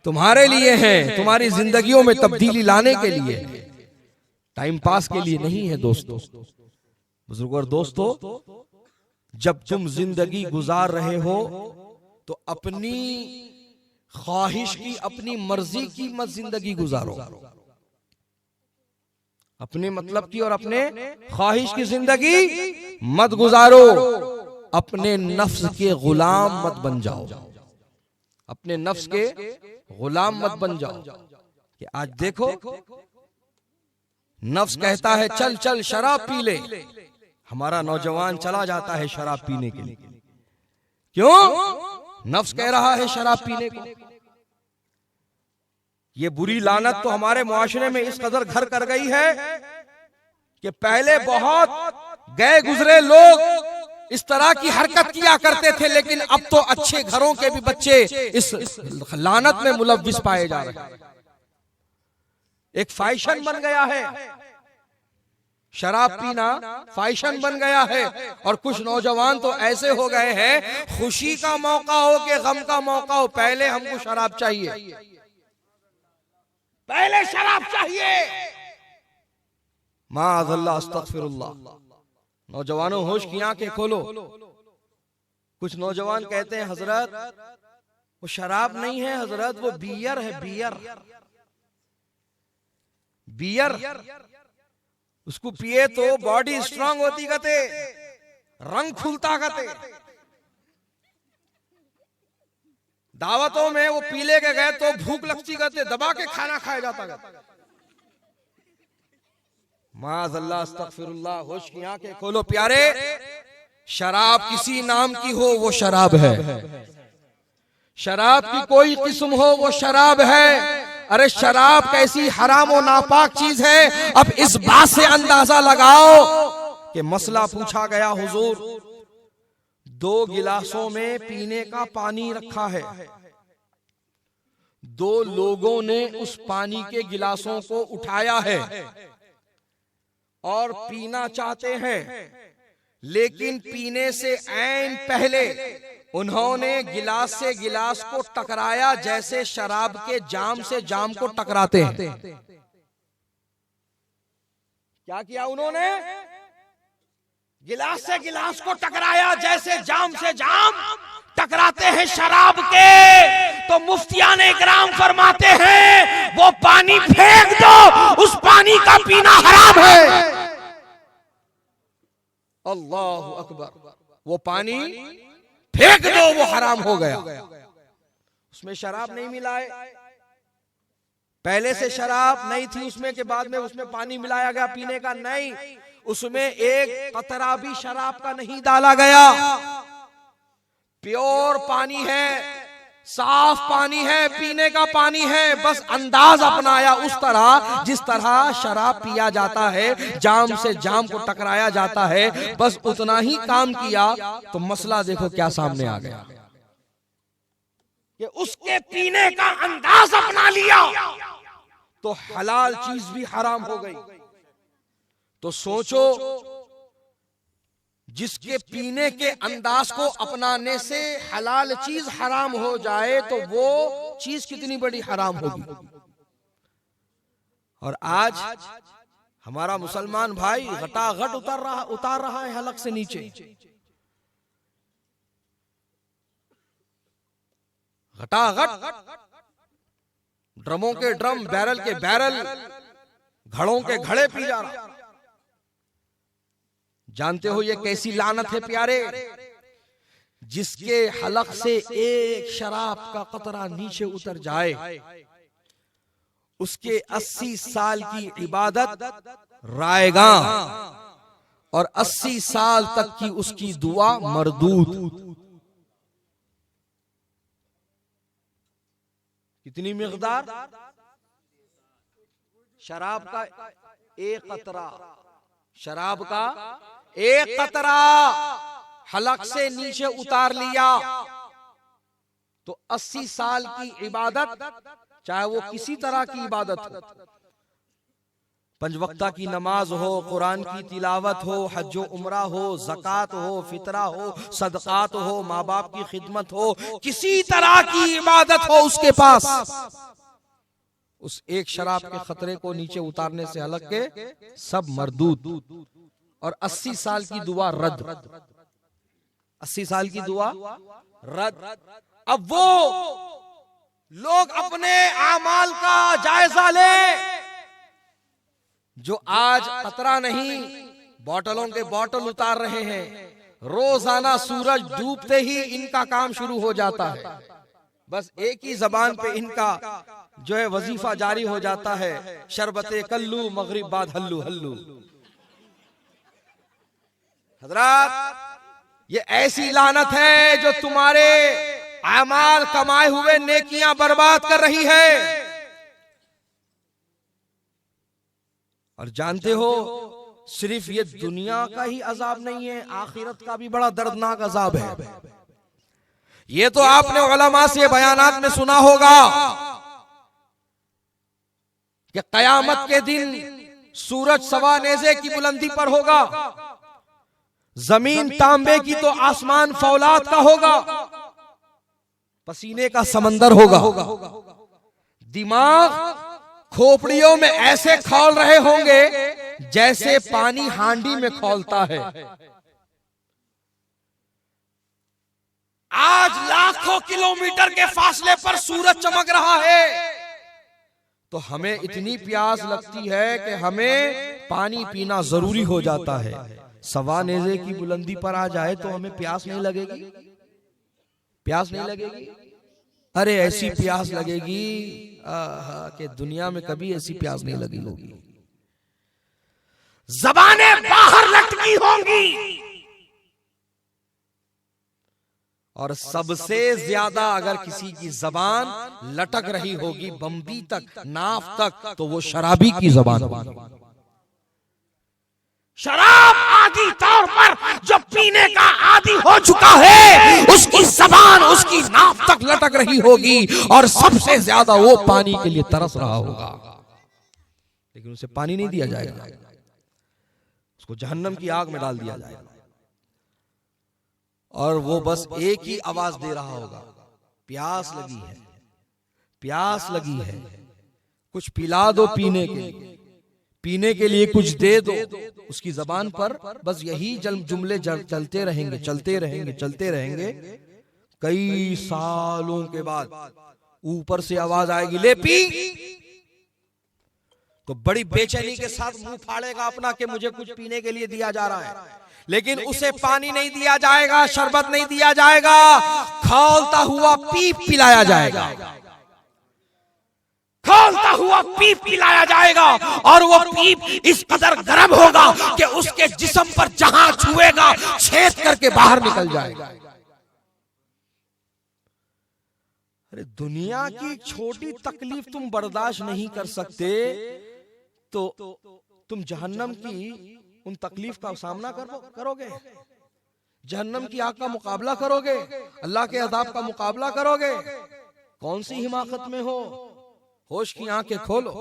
तुम्हारे लिए है, तुम्हारी जिंदगियों में तब्दीली लाने के लिए, टाइम पास के लिए नहीं है। दोस्तों, बुजुर्गों और दोस्तों, जब तुम जिंदगी गुजार रहे हो तो अपनी ख्वाहिश की, अपनी मर्जी की मत जिंदगी गुजारो। अपने मतलब की और अपने ख्वाहिश की जिंदगी मत गुजारो। अपने नफ्स के गुलाम मत बन जाओ, अपने नफ्स के गुलाम मत बन जाओ। कि आज देखो नफ्स कहता है चल चल शराब पी ले, हमारा नौजवान चला जाता है शराब पीने के लिए। क्यों? नफ्स कह रहा है शराब पीने को। ये बुरी लानत तो हमारे मुआशरे में इस कदर घर कर गई है कि पहले बहुत गए गुजरे लोग इस तरह की हरकत किया करते थे, लेकिन अब तो अच्छे घरों के भी बच्चे इस लानत में मुलव्विस पाए जा रहे हैं। एक फैशन बन गया है, शराब पीना फैशन बन गया है। और कुछ नौजवान तो ऐसे हो गए हैं, खुशी का मौका हो कि गम का मौका हो, पहले हमको शराब चाहिए, पहले शराब चाहिए। माअज़ल्लाह अस्तग़फिरुल्लाह। नौजवानों होश की आंखें खोलो। कुछ नौजवान कहते हैं हजरत वो शराब नहीं है हजरत, वो बियर है, बियर बियर। उसको पिए तो बॉडी स्ट्रांग होती कहते, रंग खुलता कहते। दावतों में वो पीले के गए तो भूख लगती कहते, दबा के खाना खाया जाता कहते। माअज़ल्लाह अस्तग़फिरुल्लाह। होश की आंखें खोलो प्यारे। शराब किसी नाम की हो वो शराब है, शराब की कोई किस्म हो वो शराब है। अरे शराब कैसी हराम और नापाक चीज है। अब इस बात से अंदाजा लगाओ कि मसला पूछा गया, हुजूर 2 गिलासों में पीने का पानी रखा है, 2 लोगों ने उस पानी के गिलासों को उठाया है और पीना चाहते हैं, लेकिन पीने से ऐन पहले उन्होंने गिलास से गिलास को टकराया, जैसे शराब के जाम से जाम को टकराते हैं। क्या किया उन्होंने? गिलास से गिलास को टकराया, जैसे जाम से जाम टकराते हैं शराब के। तो मुफ्तियान इकराम फरमाते हैं वो पानी फेंक दो, उस पानी का पीना हराम है। अल्लाहु अकबर। वो पानी फेंक दो, वो हराम हो गया। उसमें शराब नहीं मिलाए, पहले से शराब नहीं थी उसमें, के बाद में उसमें पानी मिलाया गया पीने का, नहीं। उसमें एक कतरा भी शराब का नहीं डाला गया। प्योर पानी है, साफ पानी है, पीने का पानी है। बस अंदाज अपनाया उस तरह जिस तरह शराब पिया जाता है, जाम से जाम को टकराया जाता है, बस उतना ही काम किया। तो मसला देखो क्या सामने आ गया कि उसके पीने का अंदाज अपना लिया तो हलाल चीज भी हराम हो गई। तो सोचो, जिसके पीने के अंदाज को अपनाने से हलाल चीज हराम हो जाए तो वो चीज कितनी बड़ी हराम होगी। और आज हमारा मुसलमान भाई घटाघट उतार रहा है हलक से नीचे। घटाघट, ड्रमों के ड्रम, बैरल के बैरल, घड़ों के घड़े पी जा रहा। जानते हो ये कैसी लानत है प्यारे? जिसके हलक से एक शराब का कतरा नीचे उतर जाए, उसके 80 साल की इबादत रायगा और 80 साल तक की उसकी दुआ मरदूद। कितनी मिकदार? शराब का एक कतरा, शराब का एक कतरा हलक से नीचे उतार लिया तो 80 साल की इबादत, चाहे वो किसी तरह की इबादत हो, 5 वक्ता की नमाज हो, कुरान की तिलावत हो, हज व उम्रा हो, ज़कात हो, फितरा हो, सदकात हो, माँ बाप की खिदमत हो, किसी तरह की इबादत हो उसके पास, उस एक शराब के खतरे को नीचे उतारने से हलक के सब मरदूद। और 80 साल की दुआ रद्द, 80 साल की दुआ रद्द। अब वो लोग अपने आमाल का जायजा ले जो आज कतरा नहीं, बोतलों के बोतल उतार रहे हैं। रोजाना सूरज डूबते ही इनका काम शुरू हो जाता है। बस एक ही जबान पे इनका जो है वजीफा जारी हो जाता है, शरबते कल्लू मगरिब बाद हल्लू हल्लू। हजरात, ये ऐसी लानत है जो तुम्हारे आमाल कमाए हुए नेकियां बर्बाद कर रही है। और जानते हो, सिर्फ ये दुनिया का ही अजाब नहीं है, आखिरत का भी बड़ा दर्दनाक अजाब है। ये तो आपने उलमा से बयानात में सुना होगा कि कयामत के दिन सूरज सवा नेज़े की बुलंदी पर होगा, जमीन तांबे की तो आसमान फौलाद का होगा, पसीने का समंदर होगा, दिमाग खोपड़ियों में ऐसे खौल रहे होंगे जैसे पानी हांडी में खौलता है। आज लाखों किलोमीटर के फासले पर सूरज चमक रहा है, तो हमें इतनी प्यास लगती है कि हमें पानी पीना जरूरी हो जाता है। सवा नेज़े की बुलंदी पर आ जाए तो हमें प्यास नहीं लगेगी? प्यास नहीं लगेगी? अरे ऐसी प्यास लगेगी कि दुनिया में कभी ऐसी प्यास नहीं लगी होगी। ज़बानें बाहर लटकी होंगी, और सबसे ज्यादा अगर किसी की जबान लटक रही होगी बम्बी तक, नाफ तक, तो वो शराबी की जबान होगी। शराब आदि तौर पर जो पीने का आदि हो चुका है, उसकी जबान उसकी नाफ तक लटक रही होगी, और सबसे ज्यादा वो पानी के लिए तरस रहा होगा, लेकिन उसे पानी नहीं दिया जाएगा, उसको जहन्नम की आग में डाल दिया जाएगा, और वो बस एक ही आवाज दे रहा होगा, प्यास लगी है, प्यास लगी है, कुछ पिला दो पीने के लिए, पीने के लिए कुछ दे दो। उसकी जबान पर बस यही जुमले चलते रहेंगे, चलते रहेंगे, चलते रहेंगे। कई सालों के बाद ऊपर से आवाज आएगी, ले पी, तो बड़ी बेचैनी के साथ मुंह फाड़ेगा अपना कि मुझे कुछ पीने के लिए दिया जा रहा है, लेकिन उसे पानी नहीं दिया जाएगा, शरबत नहीं दिया जाएगा, खौलता हुआ पीप पिलाया जाएगा, खौलता हुआ पीप पिलाया जाएगा, और वो पीप इस कदर गर्म होगा कि उसके जिस्म पर जहां छुएगा छेद करके बाहर निकल जाएगा। अरे दुनिया की छोटी तकलीफ तुम बर्दाश्त नहीं कर सकते, तो तुम जहन्नम की उन तकलीफ का सामना करोगे, जहन्नम की आग का मुकाबला करोगे, अल्लाह के अज़ाब का मुकाबला करोगे? कौन सी हिमाकत में हो? होश की आंखें खोलो।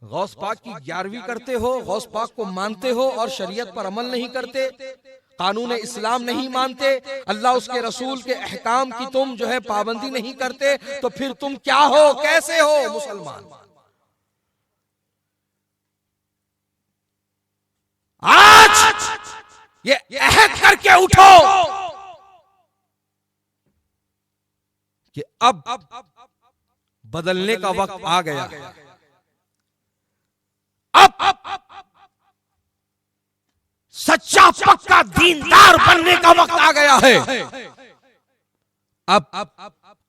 गौस पाक की 11वीं करते हो, गौस पाक को मानते हो और शरीयत पर अमल नहीं करते, कानून इस्लाम नहीं मानते, अल्लाह उसके रसूल के अहकाम की तुम जो है पाबंदी नहीं करते, तो फिर तुम क्या हो, कैसे हो मुसलमान? आज ये अहद करके उठो कि अब बदलने का वक्त आ गया, अब सच्चा पक्का दीनदार बनने का वक्त आ गया है। अब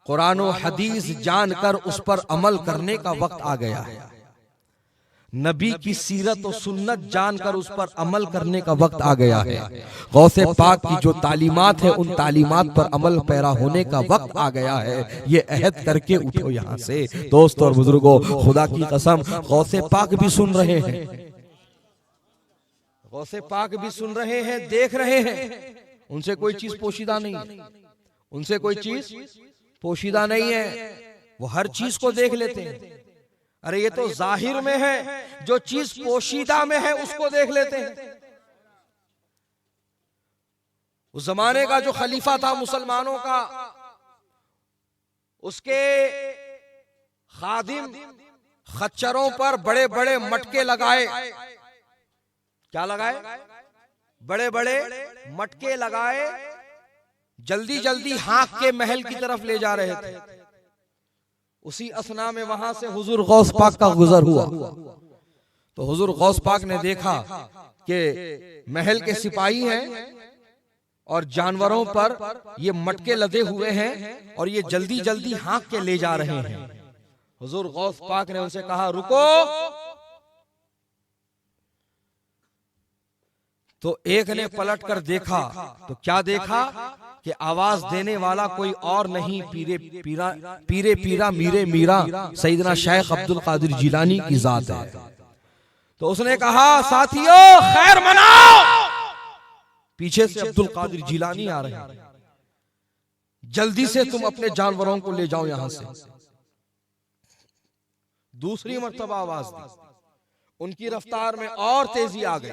कुरान और हदीस जानकर उस पर अमल करने का वक्त आ गया है। नबी की सीरत और सुन्नत जानकर उस पर अमल करने का वक्त आ गया है। गौसे पाक की जो तालीमात है उन तालीमात पर अमल पैरा होने का वक्त आ गया है। ये अहद करके उठो यहाँ से। दोस्त और बुजुर्गों, खुदा की कसम गौसे पाक भी सुन रहे हैं, गौसे पाक भी सुन रहे हैं, देख रहे हैं। उनसे कोई चीज पोशीदा नहीं है, उनसे कोई चीज पोशीदा नहीं है, वो हर चीज को देख लेते हैं। अरे ये तो जाहिर में है, जो चीज पोशीदा में है उसको देख लेते हैं। उस जमाने का जो खलीफा था मुसलमानों का, उसके खादिम खच्चरों पर बड़े बड़े मटके लगाए। क्या लगाए? बड़े बड़े मटके लगाए, जल्दी जल्दी हाँक के महल की तरफ ले जा रहे थे। उसी असना में वहां से हुजूर गौस पाक का गुजर हुआ, तो हुजूर गौस पाक ने देखा कि महल के सिपाही हैं और जानवरों पर ये मटके लदे हुए हैं और ये जल्दी जल्दी हाँक के ले जा रहे हैं। हुजूर गौस पाक ने उनसे कहा, रुको। तो एक ने पलट कर देखा, तो क्या देखा कि आवाज देने वाला कोई और नहीं, पीरे पीरा मीरे मीरा सैयदना शेख अब्दुल कादिर जिलानी की जात है। तो उसने कहा, साथियों खैर मनाओ। पीछे से अब्दुल कादिर जिलानी आ रहे हैं, जल्दी से तुम अपने जानवरों को ले जाओ यहां से। दूसरी मर्तबा आवाज दी, उनकी रफ्तार में और तेजी आ गई।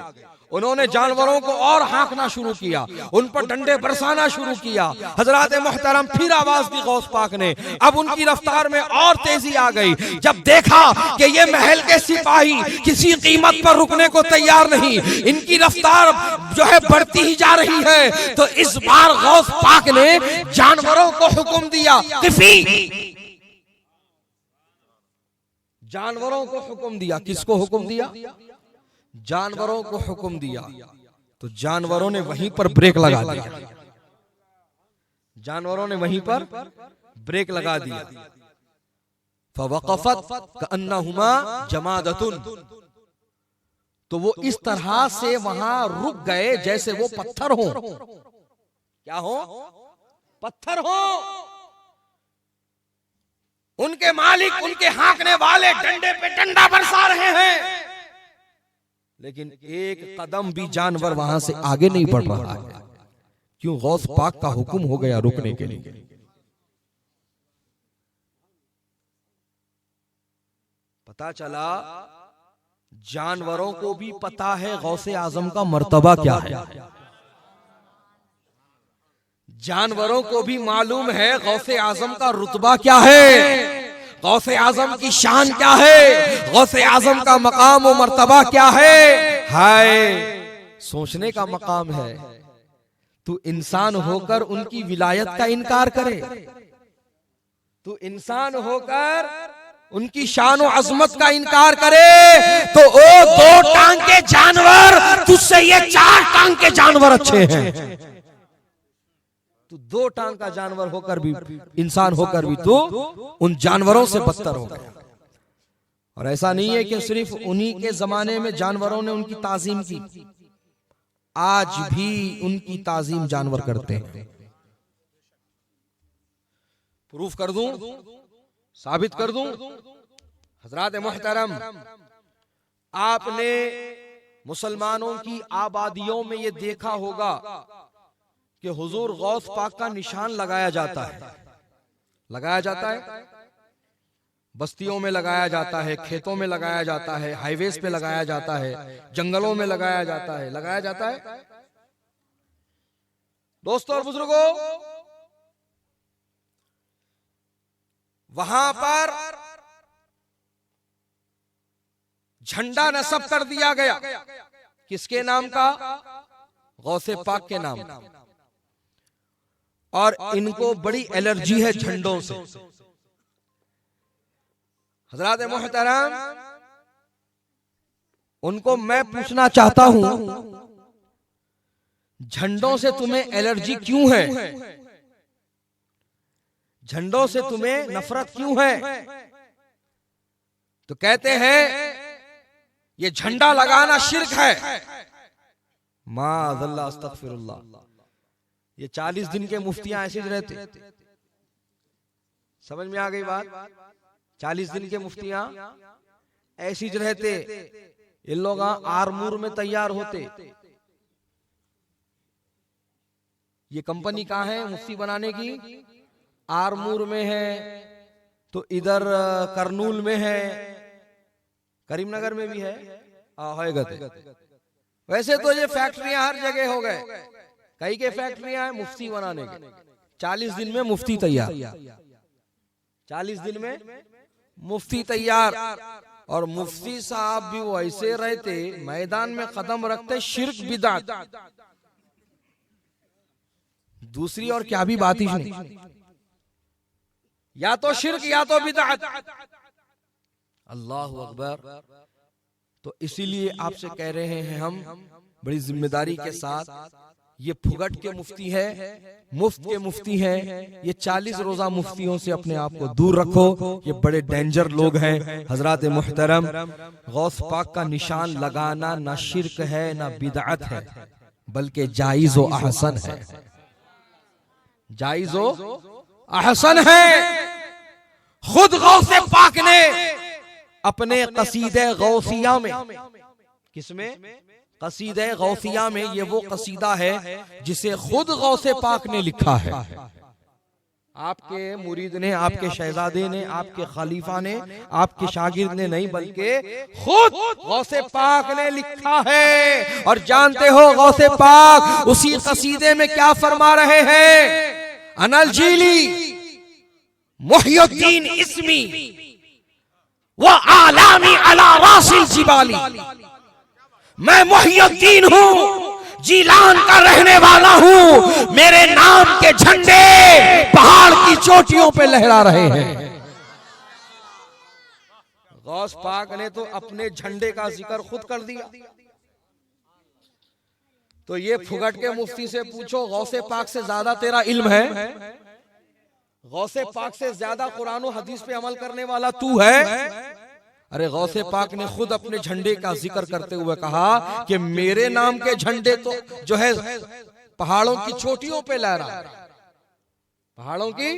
उन्होंने जानवरों को और हाँकना शुरू किया, उन पर डंडे बरसाना शुरू किया। हजरत मोहतरम फिर आवाज दी गौस पाक ने, अब उनकी रफ्तार में और तेजी आ गई। जब देखा कि ये महल के सिपाही किसी कीमत पर रुकने को तैयार नहीं, इनकी रफ्तार जो है बढ़ती ही जा रही है, तो इस बार गौस पाक ने जानवरों को हुक्म दिया, किफी, जानवरों को हुक्म दिया। किसको हुक्म दिया? जानवरों को हुक्म दिया। तो जानवरों ने वहीं पर ब्रेक लगा दिया, जानवरों ने वहीं पर ब्रेक लगा दिया। फवक़फ़त कअन्नहुमा जमादतुन, तो वो इस तरह से वहां रुक गए जैसे वो पत्थर हो। क्या हो? पत्थर हो। उनके मालिक, उनके हाँकने वाले डंडे पे डंडा बरसा रहे हैं, लेकिन एक कदम भी जानवर वहां से आगे नहीं बढ़ रहा है। क्यों? गौस पाक का हुक्म हो गया रुकने के लिए। पता चला जानवरों को भी पता है गौसे आजम का मर्तबा क्या है, जानवरों को भी मालूम है गौसे आजम का रुतबा क्या है, गौसे आजम की शान क्या है, गौसे आजम का मकाम और मर्तबा क्या है। हाय, सोचने का मकाम है। तू इंसान होकर उनकी विलायत का इनकार करे, तू इंसान होकर उनकी शान और अजमत का इनकार करे, तो ओ दो टांग के जानवर तुझसे ये चार टांग के जानवर अच्छे हैं। तू दो टांग का जानवर होकर भी, इंसान होकर भी तू उन जानवरों से बदतर हो गया। और ऐसा नहीं है कि सिर्फ उन्हीं के जमाने में जानवरों ने उनकी ताजीम की, आज भी उनकी ताजीम जानवर करते हैं। प्रूफ कर दूं, साबित कर दूं। हजरात मोहतरम, आपने मुसलमानों की आबादियों में ये देखा होगा कि हुजूर गौस पाक का निशान लगाया जाता है, लगाया जाता है, बस्तियों में लगाया जाता है, खेतों में लगाया जाता है, हाईवेज पे लगाया जाता है, जंगलों में लगाया जाता है, लगाया जाता है। दोस्तों और बुजुर्गों, वहां पर झंडा नस्ब कर दिया गया। किसके नाम का? गौसे पाक के नाम। और इनको बड़ी एलर्जी है झंडों से। हजरात मोहतरम, उनको मैं पूछना चाहता हूं, झंडों से तुम्हें एलर्जी क्यों है? झंडों से तुम्हें नफरत क्यों है? तो कहते हैं ये झंडा लगाना शिर्क है। माअज़ल्लाह, अस्तग़फिरुल्लाह। ये 40 दिन के मुफ्तियां ऐसे रहते। समझ में आ गई बात? 40 दिन के मुफ्तियां ऐसी रहते। ये लोग आरमूर में तैयार होते। ये कंपनी कहाँ है मुफ्ती बनाने की? आरमूर में है, तो इधर करनूल में है, करीमनगर में भी है। वैसे तो ये फैक्ट्रियां हर जगह हो गए, कई के फैक्ट्रियां हैं मुफ्ती बनाने के। 40 दिन में मुफ्ती तैयार, 40 दिन में मुफ्ती तैयार। और मुफ्ती साहब भी वो ऐसे रहते, मैदान में कदम रखते शिर्क बिदअत, दूसरी और क्या भी बात ही नहीं, या तो शिर्क या तो बिदअत। अल्लाहु अकबर। तो इसीलिए आपसे कह रहे हैं हम बड़ी जिम्मेदारी के साथ, ये फुगट के मुफ्ती है, मुफ्त के मुफ्ती है, ये 40 रोजा मुफ्तियों से अपने आप को दूर रखो। ये बड़े डेंजर लोग हैं। हजरात मुहतरम, गौस पाक का निशान लगाना ना शिर्क है ना बिदअत है, बल्कि जायज व अहसन है, जायज व अहसन है। खुद गौसे पाक ने अपने कसीदे गौसिया में, किसमें? कसीदे गौसिया में, ये वो कसीदा है जिसे खुद गौसे पाक ने लिखा है। आपके मुरीद ने, आपके शहजादे ने, आपके खलीफा ने, आपके शागिर्द ने नहीं, बल्कि खुद गौसे पाक ने लिखा है। और जानते हो गौसे पाक उसी कसीदे में क्या फरमा रहे हैं? अनल जीली मुहियुद्दीन इस्मी व आलामी अला रासिल जिबाली, मैं मुहियुद्दीन हूं, जीलान का रहने वाला हूं, मेरे नाम के झंडे पहाड़ की चोटियों पे लहरा रहे हैं। गौस पाक ने तो अपने झंडे का जिक्र खुद कर दिया। तो ये फुगट के मुफ्ती से पूछो, गौसे पाक से ज्यादा तेरा इल्म है? गौसे पाक से ज्यादा कुरान और हदीस पे अमल करने वाला तू है? अरे गौसे पाक ने खुद अपने झंडे का जिक्र करते हुए कहा कि मेरे नाम के झंडे तो जो है पहाड़ों की चोटियों पे लहरा, पहाड़ों की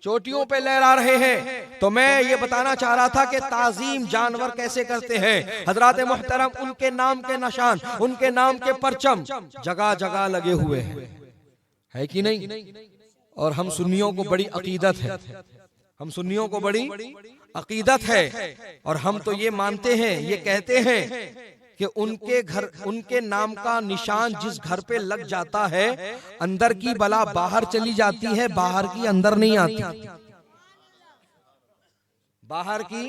चोटियों पे लहरा रहे हैं। तो मैं ये बताना चाह रहा था कि ताजीम जानवर कैसे करते हैं। हजरात मोहतरम, उनके नाम के निशान, उनके नाम के परचम जगह जगह लगे हुए हैं, है कि नहीं? और हम सुन्नियों को बड़ी अकीदत है, हम सुन्नियों को बड़ी अकीदत है, और हम तो ये मानते हैं, ये कहते हैं कि उनके घर, उनके नाम का निशान जिस घर पे लग जाता है, अंदर की बला बाहर चली जाती है, बाहर की अंदर नहीं आती, बाहर की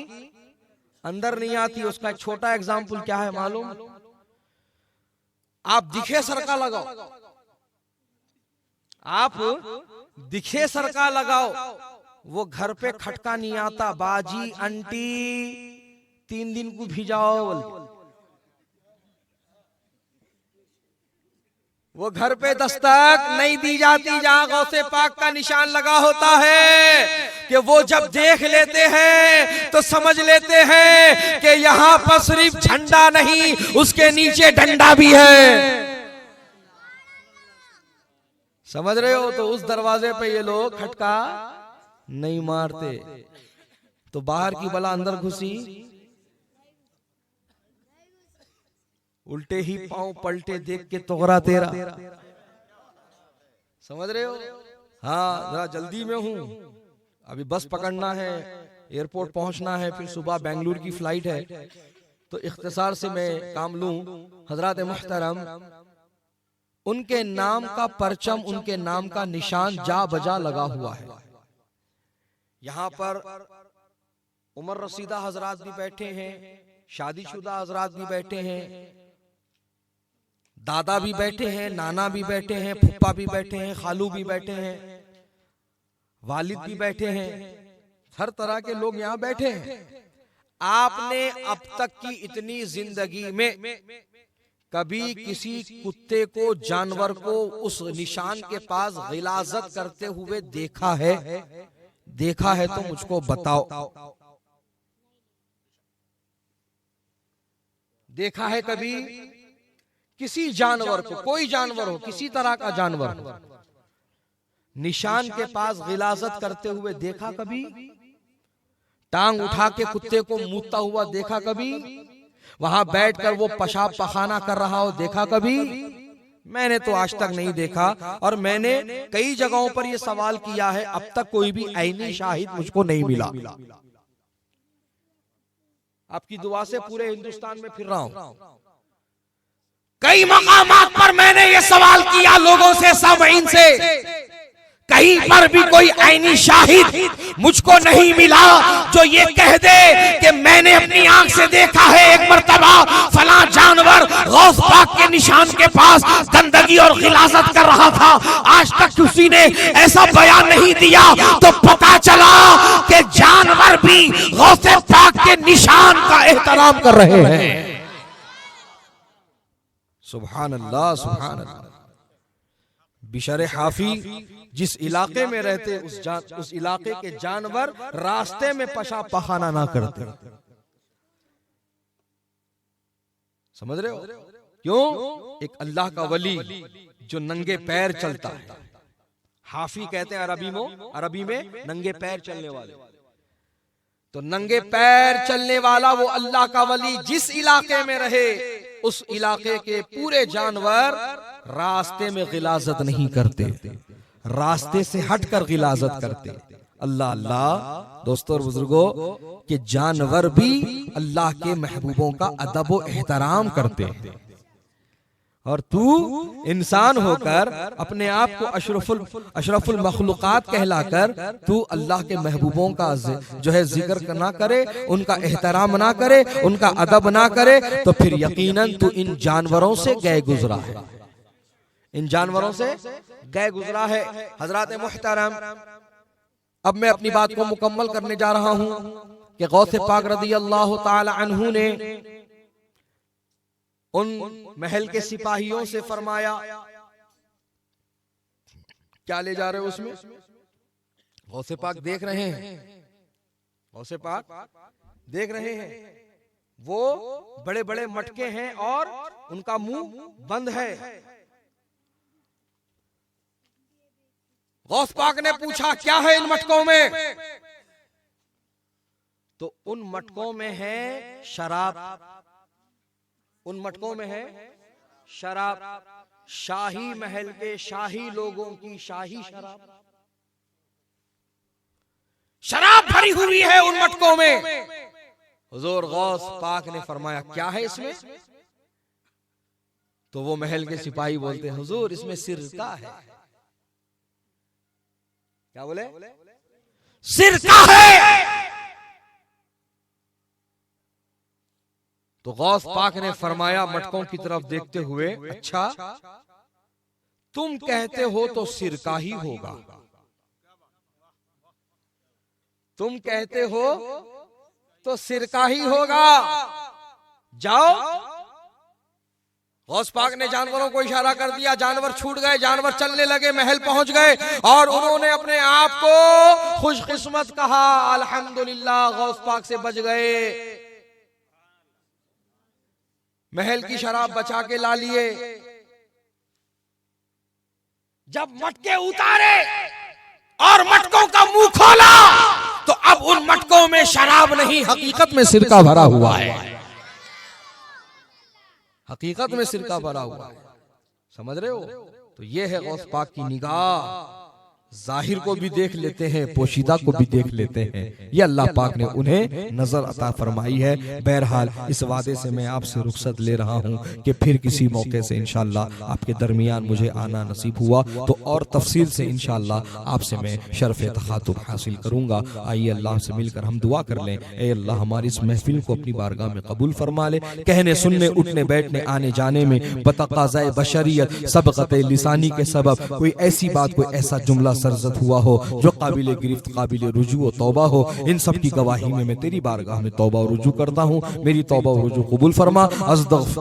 अंदर नहीं आती। उसका एक छोटा एग्जाम्पल क्या है मालूम? आप दिखे सरका लगाओ, आप दिखे सरका लगाओ, वो घर पे खटका नहीं आता, बाजी आंटी 3 दिन को भिजाओ, वो घर पे दस्तक नहीं दी जाती जहां गौसे पाक का निशान लगा होता है। कि वो जब देख लेते हैं तो समझ लेते हैं कि यहाँ पर सिर्फ झंडा नहीं, उसके नीचे डंडा भी है। समझ रहे हो? तो उस दरवाजे पे ये लोग खटका नहीं मारते। तो बाहर की बला अंदर घुसी, उल्टे ही पांव पलटे देख के तोगरा तेरा। समझ रहे हो? हाँ, जरा जल्दी में हूं, अभी बस पकड़ना है, एयरपोर्ट पहुंचना है, फिर सुबह बेंगलुरु की फ्लाइट है। तो इख्तिसार से मैं काम लूं। हजरात मुहतरम, उनके नाम का परचम, उनके नाम का निशान जा बजा लगा हुआ है। यहाँ पर उमर रसीदा हजरात भी बैठे हैं, शादीशुदा हजरात भी बैठे हैं, दादा भी बैठे हैं, नाना भी बैठे हैं, फूफा भी बैठे हैं, खालू भी बैठे हैं, वालिद भी बैठे हैं, हर तरह के लोग यहाँ बैठे हैं। आपने अब तक की इतनी जिंदगी में कभी किसी कुत्ते को, जानवर को उस निशान के पास गिलाजत करते हुए देखा है? देखा है तो मुझको बताओ। देखा है कभी किसी जानवर को, कोई जानवर हो, किसी तरह का जानवर हो, निशान के पास गिलाजत करते हुए देखा कभी? टांग उठा के कुत्ते को मूतता हुआ देखा कभी? वहां बैठकर वो पेशाब पखाना कर रहा हो देखा कभी? मैंने तो आज तक नहीं देखा। और मैंने कई जगहों पर यह सवाल किया है, अब तक कोई भी ऐनी शाहिद मुझको नहीं मिला। आपकी दुआ से पूरे हिंदुस्तान में फिर रहा हूं, कई मकामात पर मैंने ये सवाल किया लोगों से, सामईन से, कहीं पर भी कोई ऐनी शाहिद मुझको नहीं मिला जो ये कह दे कि मैंने अपनी आंख से देखा है एक मर्तबा फलां जानवर गौस पाक के निशान के पास गंदगी और गिलाजत कर रहा था। आज तक किसी ने ऐसा बयान नहीं दिया। तो पता चला कि जानवर भी गौस पाक के निशान का एहतराम कर रहे हैं। सुभान अल्लाह, सुभान अल्लाह। बिशरे हाफी जिस इलाके में रहते उस इलाके के जानवर रास्ते में पेशाब पखाना ना करते। समझ रहे हो? क्यों? एक अल्लाह का वली जो नंगे पैर चलता है, हाफी कहते हैं अरबी में नंगे पैर चलने वाले। तो नंगे पैर चलने वाला वो अल्लाह का वली जिस इलाके में रहे, उस इलाके के पूरे जानवर रास्ते में गिलाजत नहीं करते, रास्ते से हटकर गिलाजत करते। अल्लाह अल्लाह दोस्तों और बुजुर्गों कि जानवर भी अल्लाह के महबूबों का अदब व एहतराम करते हैं, और तू इंसान होकर अपने आप को अशरफुल मखलूकात कहलाकर तू अल्लाह के महबूबों का जो है जिक्र ना करे, उनका एहतराम ना करे, उनका अदब ना करे, तो फिर यकीनन तू इन जानवरों से गए गुजरा है, इन जानवरों से गए गुजरा है। हजरात मुहतरम, अब मैं अपनी बात को मुकम्मल करने जा रहा हूं कि गौसे पाक रज़ी अल्लाह ताला अन्हु ने उन महल के सिपाहियों से फरमाया, क्या ले जा रहे हो उसमें? गौसे पाक देख रहे हैं, गौसे पाक देख रहे हैं, वो बड़े बड़े मटके हैं और उनका मुंह बंद है। गौस पाक ने पूछा, क्या है इन मटकों में? तो उन मटकों में है शराब, उन मटकों में है शराब, शाही महल के शाही लोगों की शाही शराब, शराब भरी हुई है उन मटकों में। हुजूर गौस पाक ने फरमाया, क्या है इसमें? तो वो महल के सिपाही बोलते हैं, हुजूर इसमें सिरका है। क्या बोले? सिरका है। तो गौस पाक ने फरमाया मटकों की तरफ देखते हुए, अच्छा तुम कहते हो तो सिरका ही होगा, तुम कहते हो तो सिरका ही होगा, जाओ। गौस पाक ने जानवरों को इशारा कर दिया, जानवर छूट गए, जानवर चलने लगे, महल पहुंच गए और उन्होंने अपने आप को खुशकिस्मत कहा, अल्हम्दुलिल्लाह गौस पाक से बच गए, महल की शराब बचा के ला लिए। जब मटके उतारे और मटकों का मुंह खोला तो अब उन मटकों में शराब नहीं, हकीकत में सिरका भरा हुआ है, हकीकत में सिरका भरा हुआ है। समझ रहे हो? तो ये है गौस पाक की निगाह, जाहिर को भी देख लेते हैं, पोशीदा को भी देख लेते हैं। ये अल्लाह पाक ने उन्हें नजर अता फरमाई है। बहरहाल इस वादे से मैं आपसे रुखसत ले रहा हूँ कि फिर किसी मौके से इंशाअल्लाह आपके दरमियान मुझे आना नसीब हुआ तो और तफसील से इंशाअल्लाह आपसे मैं शर्फ तखातुब हासिल करूंगा। आइए अल्लाह से मिलकर हम दुआ कर लें, ए अल्लाह हमारी इस महफिल को अपनी बारगाह में कबूल फरमा ले। कहने सुनने उठने बैठने आने जाने में बतक़ाज़ाए बशरियत सबक़त लिसानी के सबब कोई ऐसी बात, कोई ऐसा जुमला सरजद हुआ हो जो काबिल गिरफ्त, काबिल रुजू तौबा हो, इन सब की गवाही में मैं तेरी बारगाह में तौबा और रुजू करता हूँ। मेरी तौबा और रुजू कबूल फरमा।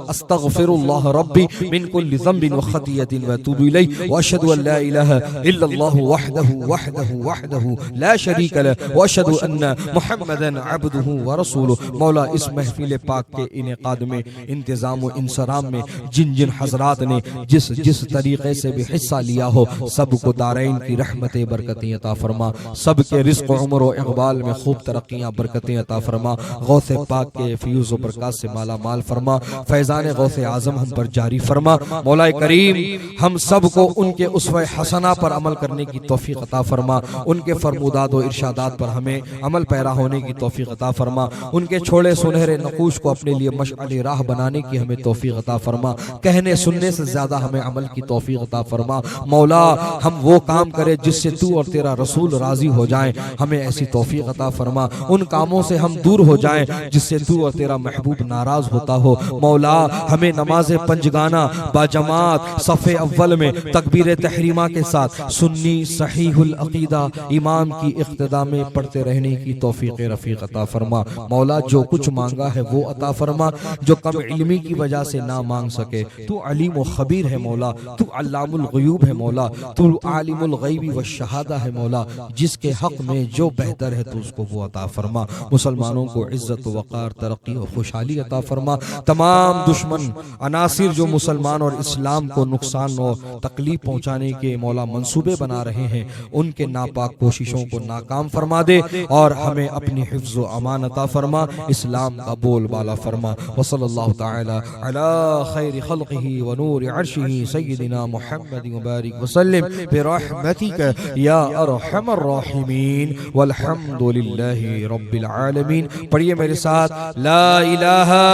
अस्तगफिरुल्लाह रब्बी मिन कुल्लि ज़ंबिन व खतियतिन व अतूबु इलैहि व अशहदु अन ला इलाहा इल्लल्लाहु वहदहु ला शरीक लह व अशहदु अन्न मुहम्मदन अब्दुहु व रसूलुहु। मौला इस महफिल पाक के इनेकाद में, इंतजाम व इंसराम में जिन जिन हजरात ने जिस जिस तरीके से भी हिस्सा लिया हो, सबको दारैन की रहमतें बरकतें अता फरमा, सबके रिज़्क़ उम्र व इक़बाल में खूब तरक्कियां बरकतें अता फरमा। गौसे पाक के फ़यूज़ व बरक़ात से माला माल फरमा, फैज़ान गौसे आज़म हम पर जारी फरमा। मौला करीम हम सबको उनके उसवे हसना पर अमल करने की तौफ़ीक़ अता फरमा, उनके फरमूदात व इरशादात पर हमें अमल पैरा होने की तौफ़ीक़ अता फरमा, उनके छोड़े सुनहरे नक़ूश को अपने लिए मशअल राह बनाने की हमें तौफ़ीक़ अता फरमा, कहने सुनने से ज़्यादा हमें अमल की तौफ़ीक़ अता फरमा। मौला हम वो काम करे जिससे तू और तेरा रसूल राजी हो जाएं, हमें ऐसी तौफीक अता फरमा। उन कामों से हम दूर हो जाएं जिससे तू और तेरा महबूब नाराज होता हो। मौला हमें नमाज पंजगाना बाजमात सफ़े अव्वल में तकबीर तहरीमा के साथ सुन्नी सहीहुल अकीदा इमाम की इक्तिदा में पढ़ते रहने की तौफीक रफ़ीक अता फरमा। मौला जो कुछ मांगा है वो अता फरमा, जो कम इल्मी की वजह से ना मांग सके तू अलीम व खबीर है मौला, तू अल्लामुल ग़ुयूब है मौला, तू आलिमुल ग़ैबी व शहादा है मौला, जिसके हक में जो बेहतर है तो उसको वो अता फरमा। मुसलमानों को इज्जत वक़ार तरक्की और खुशहाली अता फरमा। तमाम दुश्मन अनासिर जो मुसलमान और इस्लाम को नुकसान और तकलीफ पहुँचाने के मौला मंसूबे बना रहे हैं, उनके नापाक कोशिशों को नाकाम फरमा दे और हमें अपनी हिफ्ज़ व अमान अता फरमा, इस्लाम का बोल बाला फरमा। व सल्लल्लाहु तआला अला खैरि खल्क़िही व नूरि अर्शिही सय्यिदिना मुहम्मद व बारिक व सल्लिम बिरहमतिक बिरहमतिक या अरहमर राहिमीन वल्हम्दुलिल्लाहि रब्बिल आलमीन। पढ़िए मेरे साथ, ला इलाहा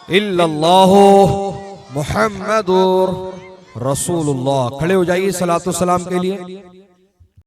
इल्लल्लाहु मुहम्मदुर रसूलुल्लाह। खड़े हो जाइए सलातो सलाम के लिए।